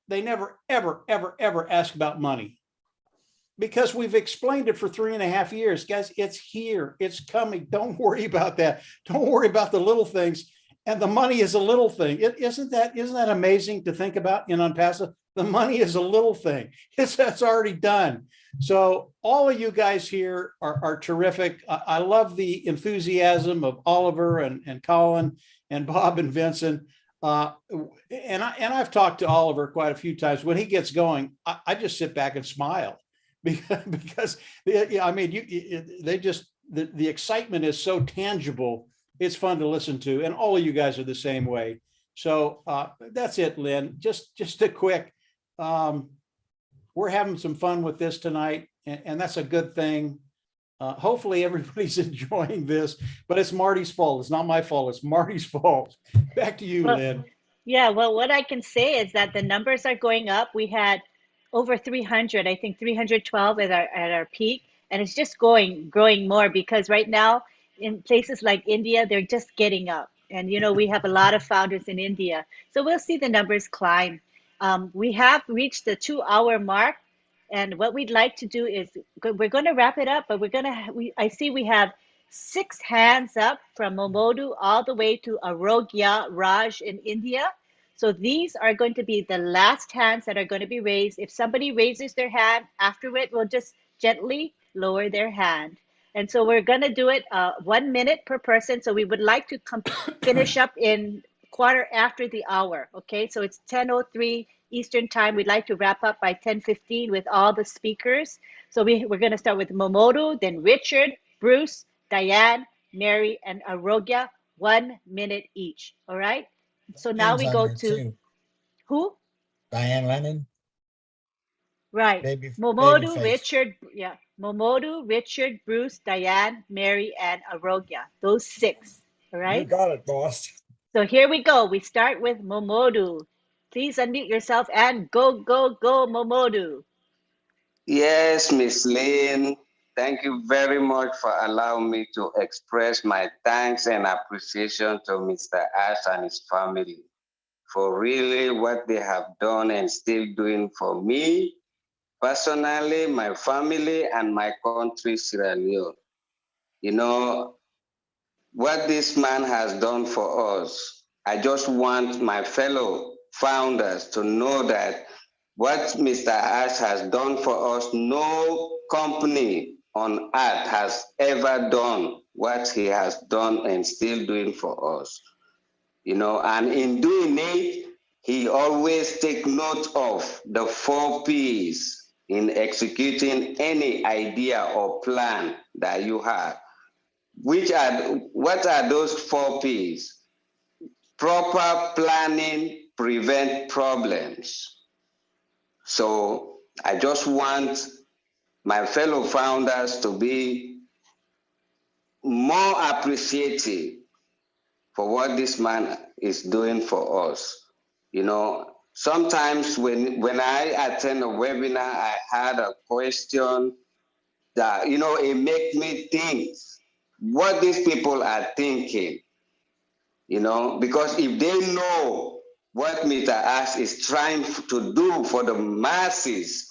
ever ask about money. Because we've explained it for 3.5 years. Guys, it's here. It's coming. Don't worry about that. Don't worry about the little things. And the money is a little thing. Isn't that amazing to think about in Unpassive? The money is a little thing. That's already done. So all of you guys here are terrific. I love the enthusiasm of Oliver and Colin and Bob and Vincent. And I've talked to Oliver quite a few times. When he gets going, I just sit back and smile. Because I mean, the excitement is so tangible. It's fun to listen to, and all of you guys are the same way. So that's it, Lynn. Just a quick. We're having some fun with this tonight, and that's a good thing. Hopefully, everybody's enjoying this. But it's Marty's fault. It's not my fault. It's Marty's fault. Back to you, Lynn. Yeah. Well, what I can say is that the numbers are going up. We had over 300, I think 312 at our peak, and it's just growing more, because right now in places like India, they're just getting up, and we have a lot of founders in India, so we'll see the numbers climb. We have reached the 2-hour mark, and what we'd like to do is we're going to wrap it up, but I see we have 6 hands up from Momodu all the way to Arogya Raj in India. So these are going to be the last hands that are going to be raised. If somebody raises their hand afterward, we'll just gently lower their hand. And so we're going to do it 1 minute per person. So we would like to finish up in quarter after the hour. Okay, so it's 10:03 Eastern time. We'd like to wrap up by 10:15 with all the speakers. So we're going to start with Momodu, then Richard, Bruce, Diane, Mary, and Arogya, 1 minute each. All right. So now we go to who? Diane Lennon. Right. Momodu, Richard, yeah. Momodu, Richard, Bruce, Diane, Mary, and Arogya. Those 6. All right. You got it, boss. So here we go. We start with Momodu. Please unmute yourself and go, Momodu. Yes, Miss Lynn. Thank you very much for allowing me to express my thanks and appreciation to Mr. Ash and his family for really what they have done and still doing for me, personally, my family, and my country, Sierra Leone. What this man has done for us, I just want my fellow founders to know that what Mr. Ash has done for us, no company on earth has ever done what he has done and still doing for us. And in doing it, he always take note of the 4 P's in executing any idea or plan that you have. What are those 4 P's? Proper planning prevent problems. So I just want my fellow founders to be more appreciative for what this man is doing for us. Sometimes when I attend a webinar, I had a question that, it makes me think what these people are thinking, because if they know what Mr. Ash is trying to do for the masses,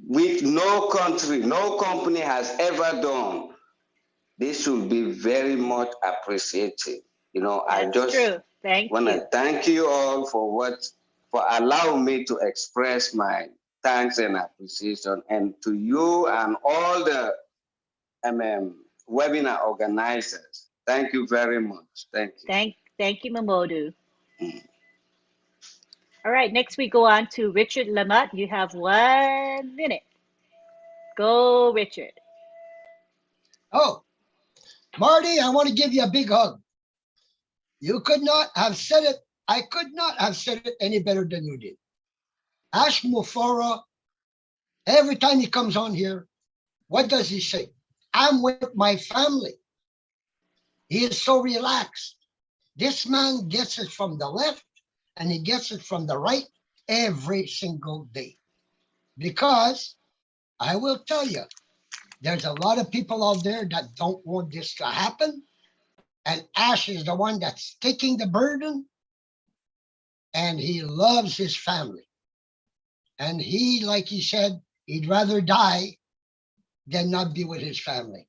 which no company has ever done, this should be very much appreciated. I just want to thank you all for allowing me to express my thanks and appreciation, and to you and all the webinar organizers. Thank you very much. Thank you. Thank you, Momodu. All right, next we go on to Richard Lamotte. You have 1 minute. Go, Richard. Oh, Marty, I want to give you a big hug. You could not have said it. I could not have said it any better than you did. Ash Mufara, every time he comes on here, what does he say? I'm with my family. He is so relaxed. This man gets it from the left and he gets it from the right every single day. Because I will tell you, There's a lot of people out there that don't want this to happen. And Ash is the one that's taking the burden. And he loves his family. And he, like he said, he'd rather die than not be with his family.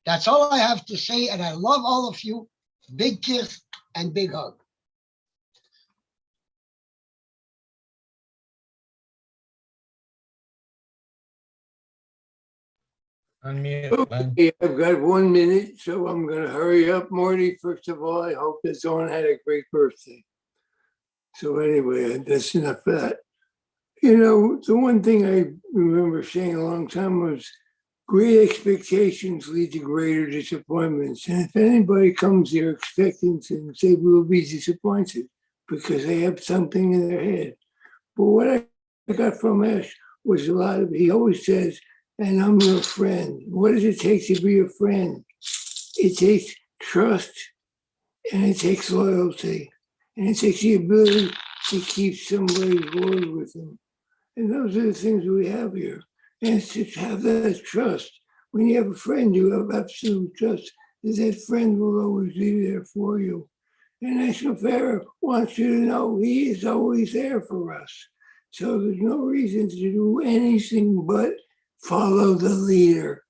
That's all I have to say. And I love all of you. Big kiss and big hug. Unmute, Len. Okay, I've got 1 minute, so I'm going to hurry up. Morty, first of all, I hope that Dawn had a great birthday. So anyway, that's enough of that. You know, the one thing I remember saying a long time was great expectations lead to greater disappointments. And if anybody comes here expecting to say we will be disappointed because they have something in their head. But what I got from Ash was a lot of, he always says, and I'm your friend. What does it take to be a friend? It takes trust, and it takes loyalty, and it takes the ability to keep somebody's word with them. And those are the things we have here. And it's to have that trust. When you have a friend, you have absolute trust that that friend will always be there for you. And National Fair wants you to know he is always there for us. So there's no reason to do anything but follow the leader.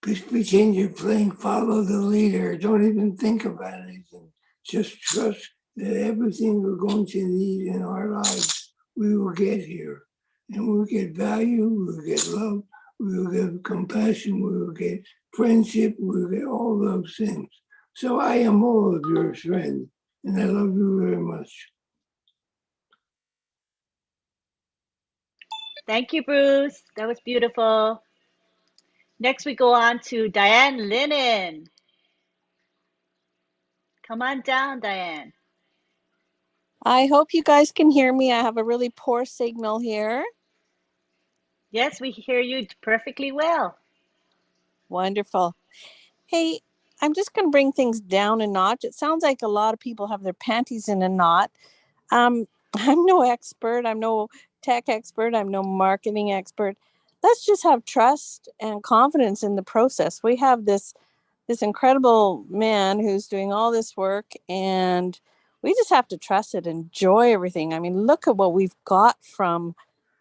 Just pretend you're playing follow the leader. Don't even think about anything. Just trust that everything we're going to need in our lives, we will get here. And we will get value, we will get love, we will get compassion, we will get friendship, we will get all those things. So I am all of your friend, and I love you very much. Thank you, Bruce. That was beautiful. Next, we go on to Diane Lennon. Come on down, Diane. I hope you guys can hear me. I have a really poor signal here. Yes, we hear you perfectly well. Wonderful. Hey, I'm just going to bring things down a notch. It sounds like a lot of people have their panties in a knot. I'm no expert. I'm no tech expert. I'm no marketing expert. Let's just have trust and confidence in the process. We have this incredible man who's doing all this work, and we just have to trust it, enjoy everything. I mean, look at what we've got from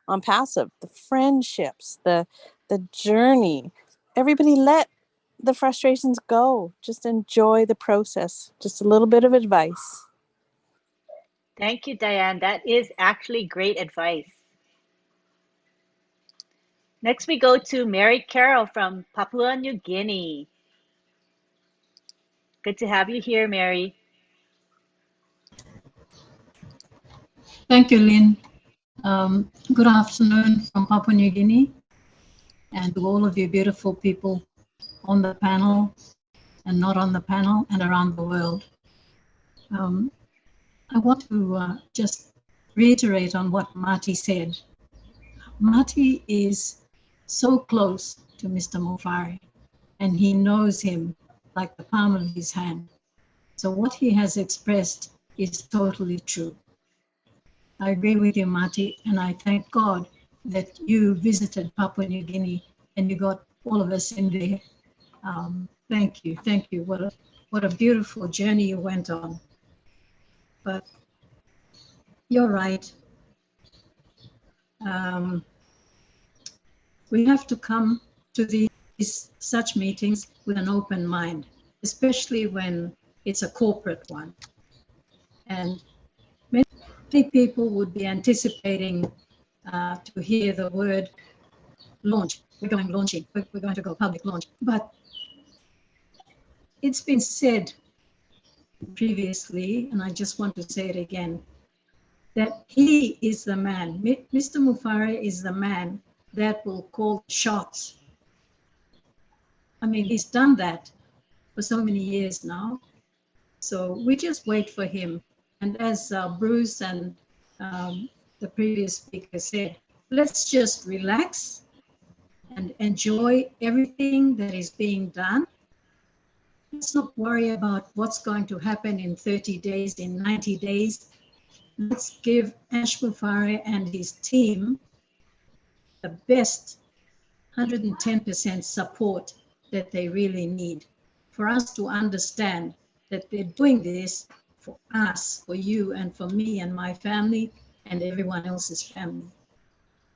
on passive, the friendships, the journey. Everybody let the frustrations go. Just enjoy the process. Just a little bit of advice. Thank you, Diane. That is actually great advice. Next, we go to Mary Carroll from Papua New Guinea. Good to have you here, Mary. Thank you, Lynn. Good afternoon from Papua New Guinea, and to all of you beautiful people on the panel and not on the panel and around the world. I want to just reiterate on what Marty said. Marty is so close to Mr. Mufari, and he knows him like the palm of his hand. So what he has expressed is totally true. I agree with you, Marty, and I thank God that you visited Papua New Guinea and you got all of us in there. Thank you, thank you. What a beautiful journey you went on. But you're right. We have to come to these such meetings with an open mind, especially when it's a corporate one. And many people would be anticipating to hear the word launch. We're going launching. We're going to go public launch. But it's been said previously, and I just want to say it again, that he is the man. Mr. Mufari is the man that will call shots. I mean, he's done that for so many years now. So we just wait for him. And as Bruce and the previous speaker said, let's just relax and enjoy everything that is being done. Let's not worry about what's going to happen in 30 days, in 90 days. Let's give Ash Mufari and his team the best 110% support that they really need, for us to understand that they're doing this for us, for you, and for me and my family and everyone else's family.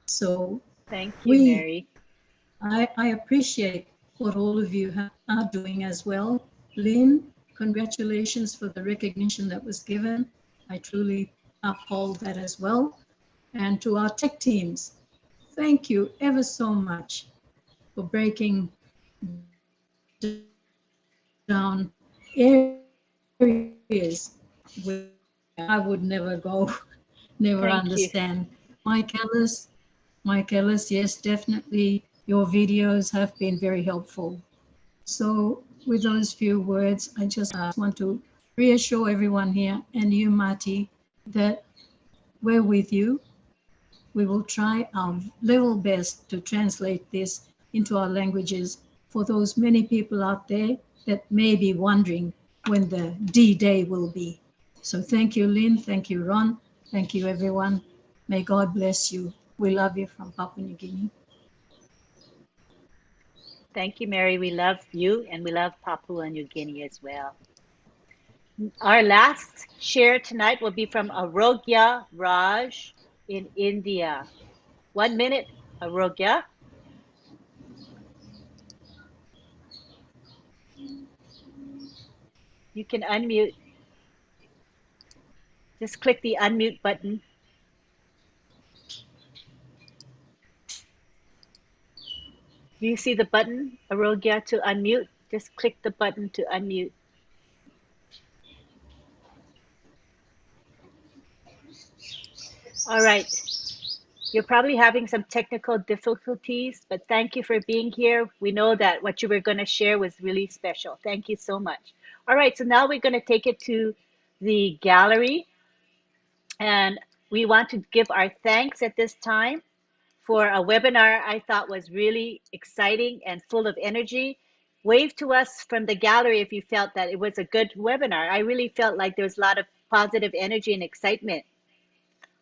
So Thank you, Mary. I appreciate what all of you are doing as well. Lynn, congratulations for the recognition that was given. I truly uphold that as well. And to our tech teams, thank you ever so much for breaking down areas where I would never go, never Thank you. understand. Mike Ellis, yes, definitely your videos have been very helpful. So with those few words, I just want to reassure everyone here and you, Marty, that we're with you. We will try our level best to translate this into our languages for those many people out there that may be wondering when the D-Day will be. So thank you, Lynn. Thank you, Ron. Thank you, everyone. May God bless you. We love you from Papua New Guinea. Thank you, Mary. We love you and we love Papua New Guinea as well. Our last share tonight will be from Arogya Raj in India. 1 minute, Arogya. You can unmute. Just click the unmute button. Do you see the button, Arogya, to unmute? Just click the button to unmute. All right. You're probably having some technical difficulties, but thank you for being here. We know that what you were going to share was really special. Thank you so much. All right, so now we're going to take it to the gallery. And we want to give our thanks at this time for a webinar I thought was really exciting and full of energy. Wave to us from the gallery if you felt that it was a good webinar. I really felt like there was a lot of positive energy and excitement.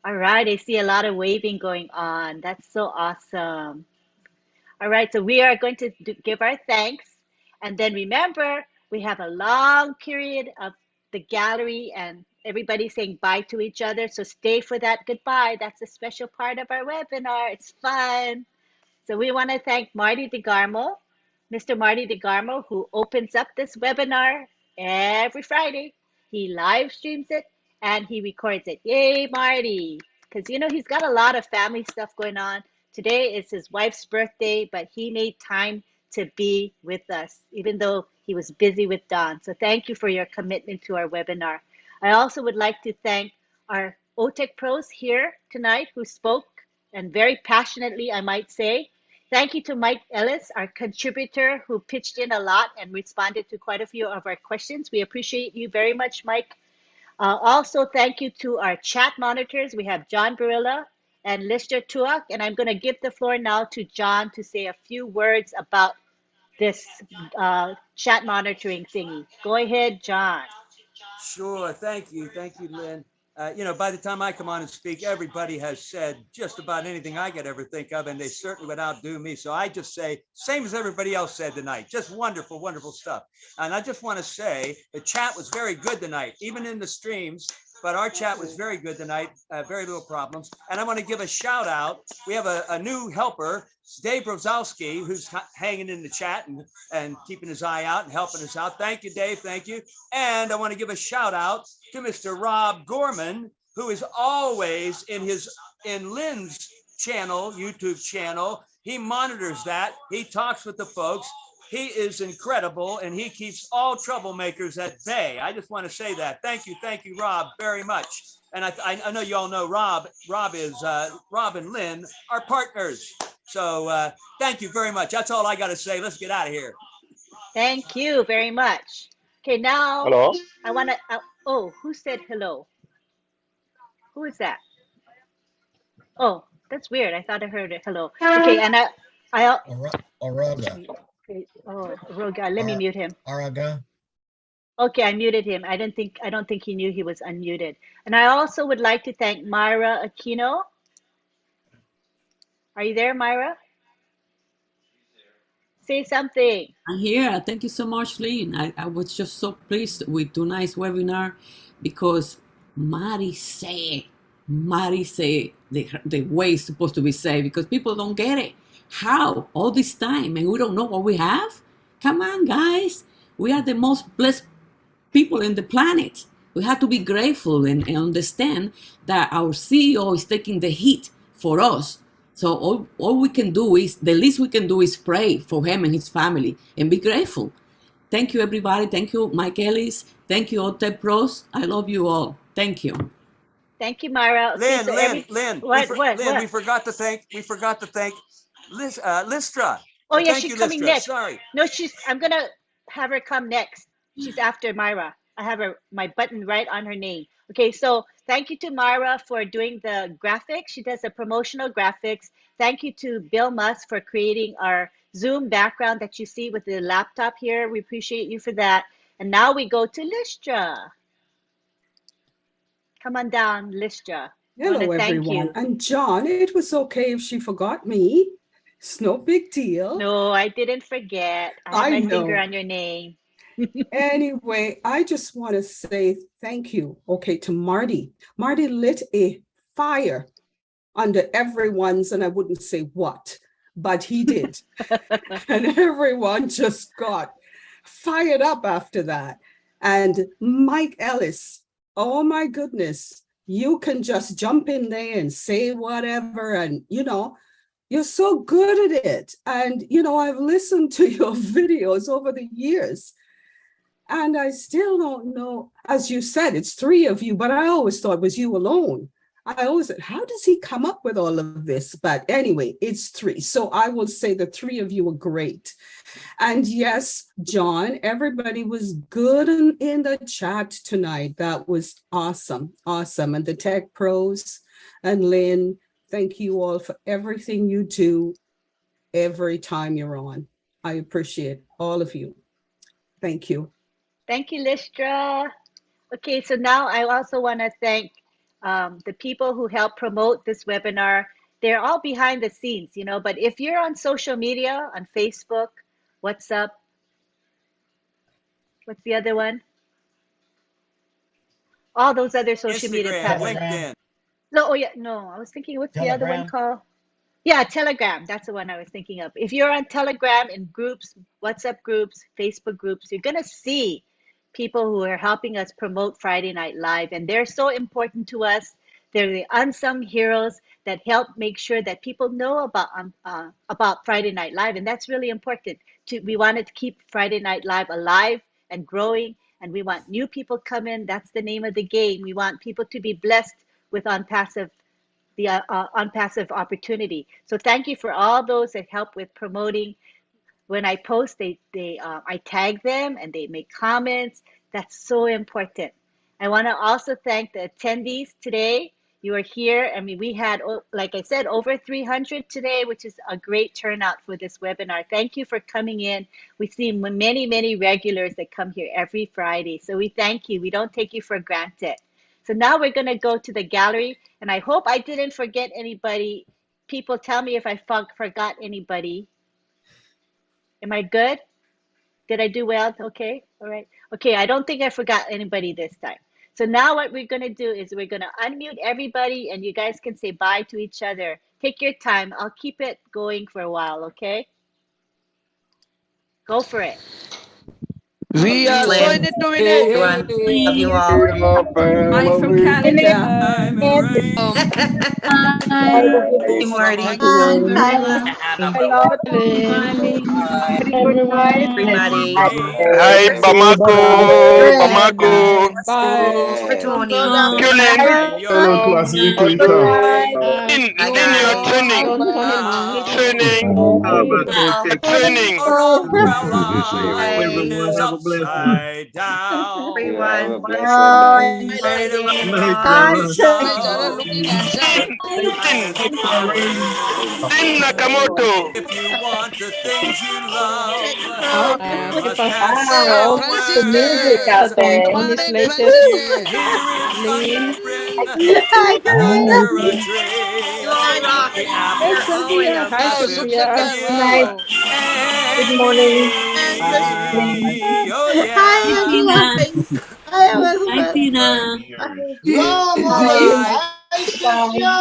All right, I see a lot of waving going on. That's so awesome. All right, so we are going to give our thanks. And then remember, we have a long period of the gallery and everybody saying bye to each other. So stay for that goodbye. That's a special part of our webinar. It's fun. So we want to thank Marty DeGarmo, Mr. Marty DeGarmo, who opens up this webinar every Friday. He live streams it and he records it. Yay, Marty. Because, you know, he's got a lot of family stuff going on. Today is his wife's birthday, but he made time to be with us, even though he was busy with Dawn. So thank you for your commitment to our webinar. I also would like to thank our OTEC pros here tonight who spoke, and very passionately, I might say. Thank you to Mike Ellis, our contributor, who pitched in a lot and responded to quite a few of our questions. We appreciate you very much, Mike. Also, thank you to our chat monitors. We have John Barilla and Lister Tuak, and I'm going to give the floor now to John to say a few words about this chat monitoring thingy. Go ahead, John. Sure. Thank you, Lynn. You know, by the time I come on and speak, everybody has said just about anything I could ever think of, and they certainly would outdo me. So I just say, same as everybody else said tonight, just wonderful, wonderful stuff. And I just want to say the chat was very good tonight, even in the streams. But our chat was very good tonight, very little problems. And I want to give a shout out. We have a new helper, Dave Brozowski, who's hanging in the chat and keeping his eye out and helping us out. Thank you, Dave. Thank you. And I want to give a shout out to Mr. Rob Gorman, who is always in Lynn's channel, YouTube channel. He monitors that. He talks with the folks. He is incredible, and he keeps all troublemakers at bay. I just want to say that. Thank you, Rob, very much. And I know you all know Rob. Rob and Lynn are partners. So thank you very much. That's all I got to say. Let's get out of here. Thank you very much. Okay, now Hello. I want to. Oh, who said hello? Who is that? Oh, that's weird. I thought I heard a hello. Okay, and I. Araga. Oh, Roga, let me mute him. Araga. Okay, I muted him. I don't think he knew he was unmuted. And I also would like to thank Myra Aquino. Are you there, Myra? say something. I'm here. Thank you so much, Lynn. I was just so pleased with tonight's webinar because Mari said the way it's supposed to be said because people don't get it. How? All this time and we don't know what we have? Come on, guys. We are the most blessed people in the planet. We have to be grateful and understand that our CEO is taking the heat for us. So all we can do is, the least we can do is pray for him and his family and be grateful. Thank you, everybody. Thank you, Mike Ellis. Thank you, Otep Pros. I love you all. Thank you. Thank you, Myra. Okay, Lynn, what? we forgot to thank Listra. Oh yeah, Thank she's you, coming Listra. next. Sorry. No, I'm gonna have her come next. She's after Myra. I have my button right on her name. Okay, so thank you to Myra for doing the graphics. She does the promotional graphics. Thank you to Bill Musk for creating our Zoom background that you see with the laptop here. We appreciate you for that. And now we go to Listra. Come on down, Listra. Hello, thank everyone. you. And John, it was okay if she forgot me. It's no big deal. No, I didn't forget. I had my finger on your name. Anyway, I just want to say thank you, okay, to Marty. Marty lit a fire under everyone's, and I wouldn't say what, but he did. And everyone just got fired up after that. And Mike Ellis, oh my goodness, you can just jump in there and say whatever, and you're so good at it. And I've listened to your videos over the years, and I still don't know, as you said, it's three of you, but I always thought it was you alone. I always said, how does he come up with all of this? But anyway, it's three. So I will say the three of you are great. And yes, John, everybody was good in the chat tonight. That was awesome. Awesome. And the tech pros and Lynn, thank you all for everything you do every time you're on. I appreciate all of you. Thank you. Thank you, Listra. Okay, so now I also want to thank the people who help promote this webinar. They're all behind the scenes, but if you're on social media, on Facebook, what's up? What's the other one? All those other social media platforms. LinkedIn. No, I was thinking, what's the other one called? Yeah, Telegram. That's the one I was thinking of. If you're on Telegram in groups, WhatsApp groups, Facebook groups, you're going to see people who are helping us promote Friday Night Live. And they're so important to us. They're the unsung heroes that help make sure that people know about Friday Night Live. And that's really important. We wanted to keep Friday Night Live alive and growing. And we want new people come in. That's the name of the game. We want people to be blessed with unpassive opportunity. So thank you for all those that help with promoting. When I post, I tag them and they make comments. That's so important. I want to also thank the attendees today. You are here. I mean, we had, like I said, over 300 today, which is a great turnout for this webinar. Thank you for coming in. We see many, many regulars that come here every Friday. So we thank you. We don't take you for granted. So now we're going to go to the gallery, and I hope I didn't forget anybody. People tell me if I forgot anybody. Am I good? Did I do well? Okay, all right. Okay, I don't think I forgot anybody this time. So now what we're going to do is we're going to unmute everybody, and you guys can say bye to each other. Take your time. I'll keep it going for a while, okay? Go for it. We are so determined. Love you all. Bye from Canada. Hey, Marty. Hello, Everybody. Hi, Bamako. Bamako. Bye. Tony. Hello to Asiri In your training. Training. Everyone have a blessed down. Everyone. Din Nakamoto. If you want the things you love, Keep must us have all the music out there. Tony's latest. Lean. under a tree. You all rock. The apple Hey, Cynthia. Hi, Sophia. night. Good morning. Oh yeah. Hi, Tina. Hi, Hi, Elizabeth. Tina. Vamos, hi, Cynthia.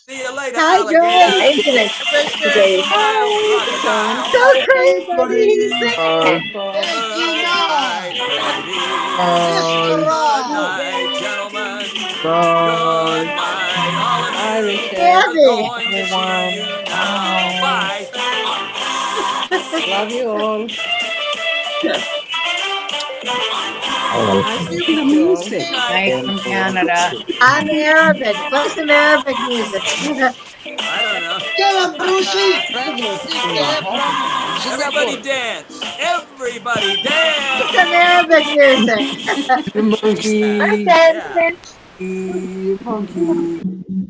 See you later, Hi, alligator. Joy. Internet today. Smile, Hi, crocodile. so crazy. Hey, Good Tina. night, ladies. Mr. Good Rob. night, gentlemen. Bye. Good night, all of Hi, you. Richard. We're going to see you now. Bye. Love you all. I feel the music. Nice from Canada. I'm Arabic. Play some Arabic music. I don't know. Get him, Brucey. Everybody dance. Everybody dance. Some Arabic music. The monkey. Yeah. Monkey.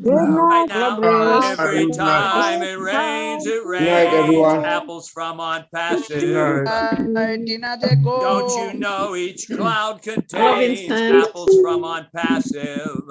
Right now, Bruce. every time it rains, Good night, everyone. apples from on passive. Vincent. Don't you know each cloud contains apples from on passive?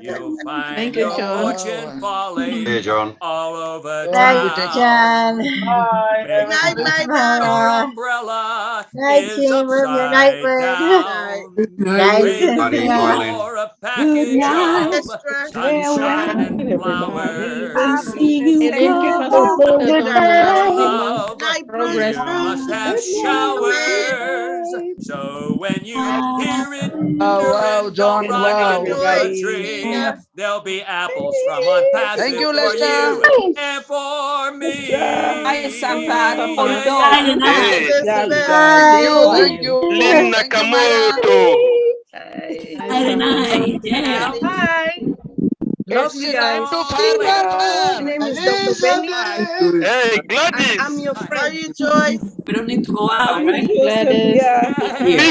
You'll find Thank you, your John. fortune falling Hey, John. all over Thank you, town. John. Make your umbrella Night, is team. Love your night, upside down. Good Night, Trade them Buddy, Cynthia. Eileen. for a Good package night. of sunshine and Everybody. We'll flowers. see you It didn't keep us tomorrow. up Your on love, progress. you must have showers. So when you hear it, John. wow, Everybody. tree, there'll be apples from on passive for you and for me. Hi, Sampat. Hi, tonight. Thank you. Lynn Nakamoto. Hi, tonight. Yeah. Lovely guys. My name is Dr. Benny. Hey, Gladys. I'm your friend. Joy. We don't need to go out, right? Gladys. Bibi.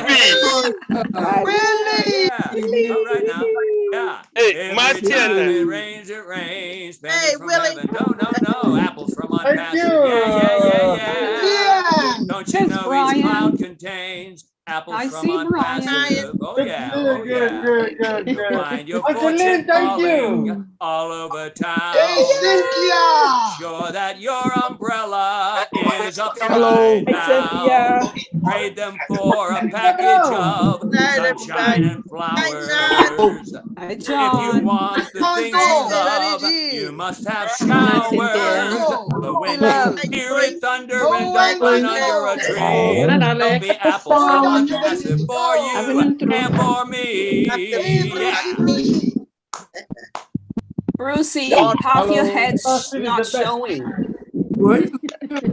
Willie. Yeah. All right now. Yeah. Hey, Every Martin. time it rains, it rains. Hey, Willie. No. Apples from on passive. Yeah. Yeah. Don't you know each cloud contains apples from on passive? Oh yeah. You'll find your fortune falling all over town. Hey, Cynthia. Sure that your umbrella is upside down. Trade them for a package of sunshine and flowers. If you want the things you love, you must have showers. But when you hear it thunder and don't run under a tree, there'll be apples from on passive for you and for me. Yeah. Brucey, half your head's not showing. What?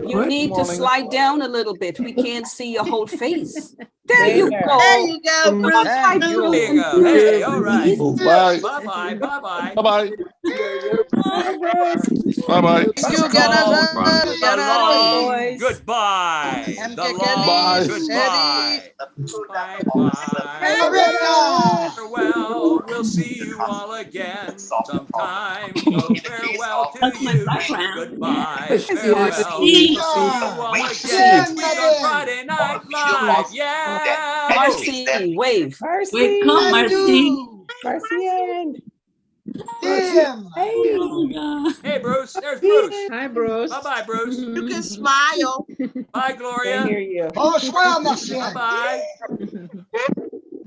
You need to slide down a little bit. We can't see your whole face. There you go. There you go, Bruce. There you go. Hey, all right. Bye. Bye-bye. Bye-bye. Bye-bye. Bye-bye. The long boys. goodbye. The long Bye. goodbye. Bye-bye. Farewell. We'll see you all again sometime. So farewell to you. Goodbye. Farewell. We'll see you all again. We on Friday Night Live. Yeah. Marcy, wave. Wake up, Marcy. Marcy. Damn. Oh, God. Hey, Bruce. There's Bruce. Hi, Bruce. Bye-bye, Bruce. You can smile. Bye, Gloria. I hear you. Bonsoir, merci. Bye-bye.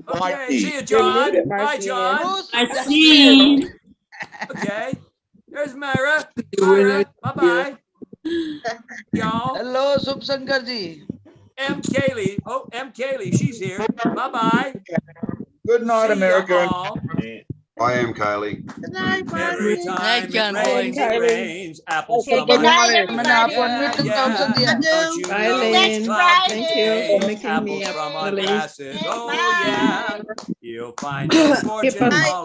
Okay, see you, John. Bye, John. Marcy. Okay. There's Myra. Bye-bye. Y'all. Hello, Subsankarji. M. Kaylee. Oh, M. Kaylee. She's here. Bye-bye. Good night, America. All. I am Kylie. Every time it rains, apples Okay, from good on night, passive. everybody. Yeah. Don't you Bye, know Lynn. each cloud Thank you for contains making me apples up, from on Lynn. passive. Oh, yeah. You'll find your fortune us- falling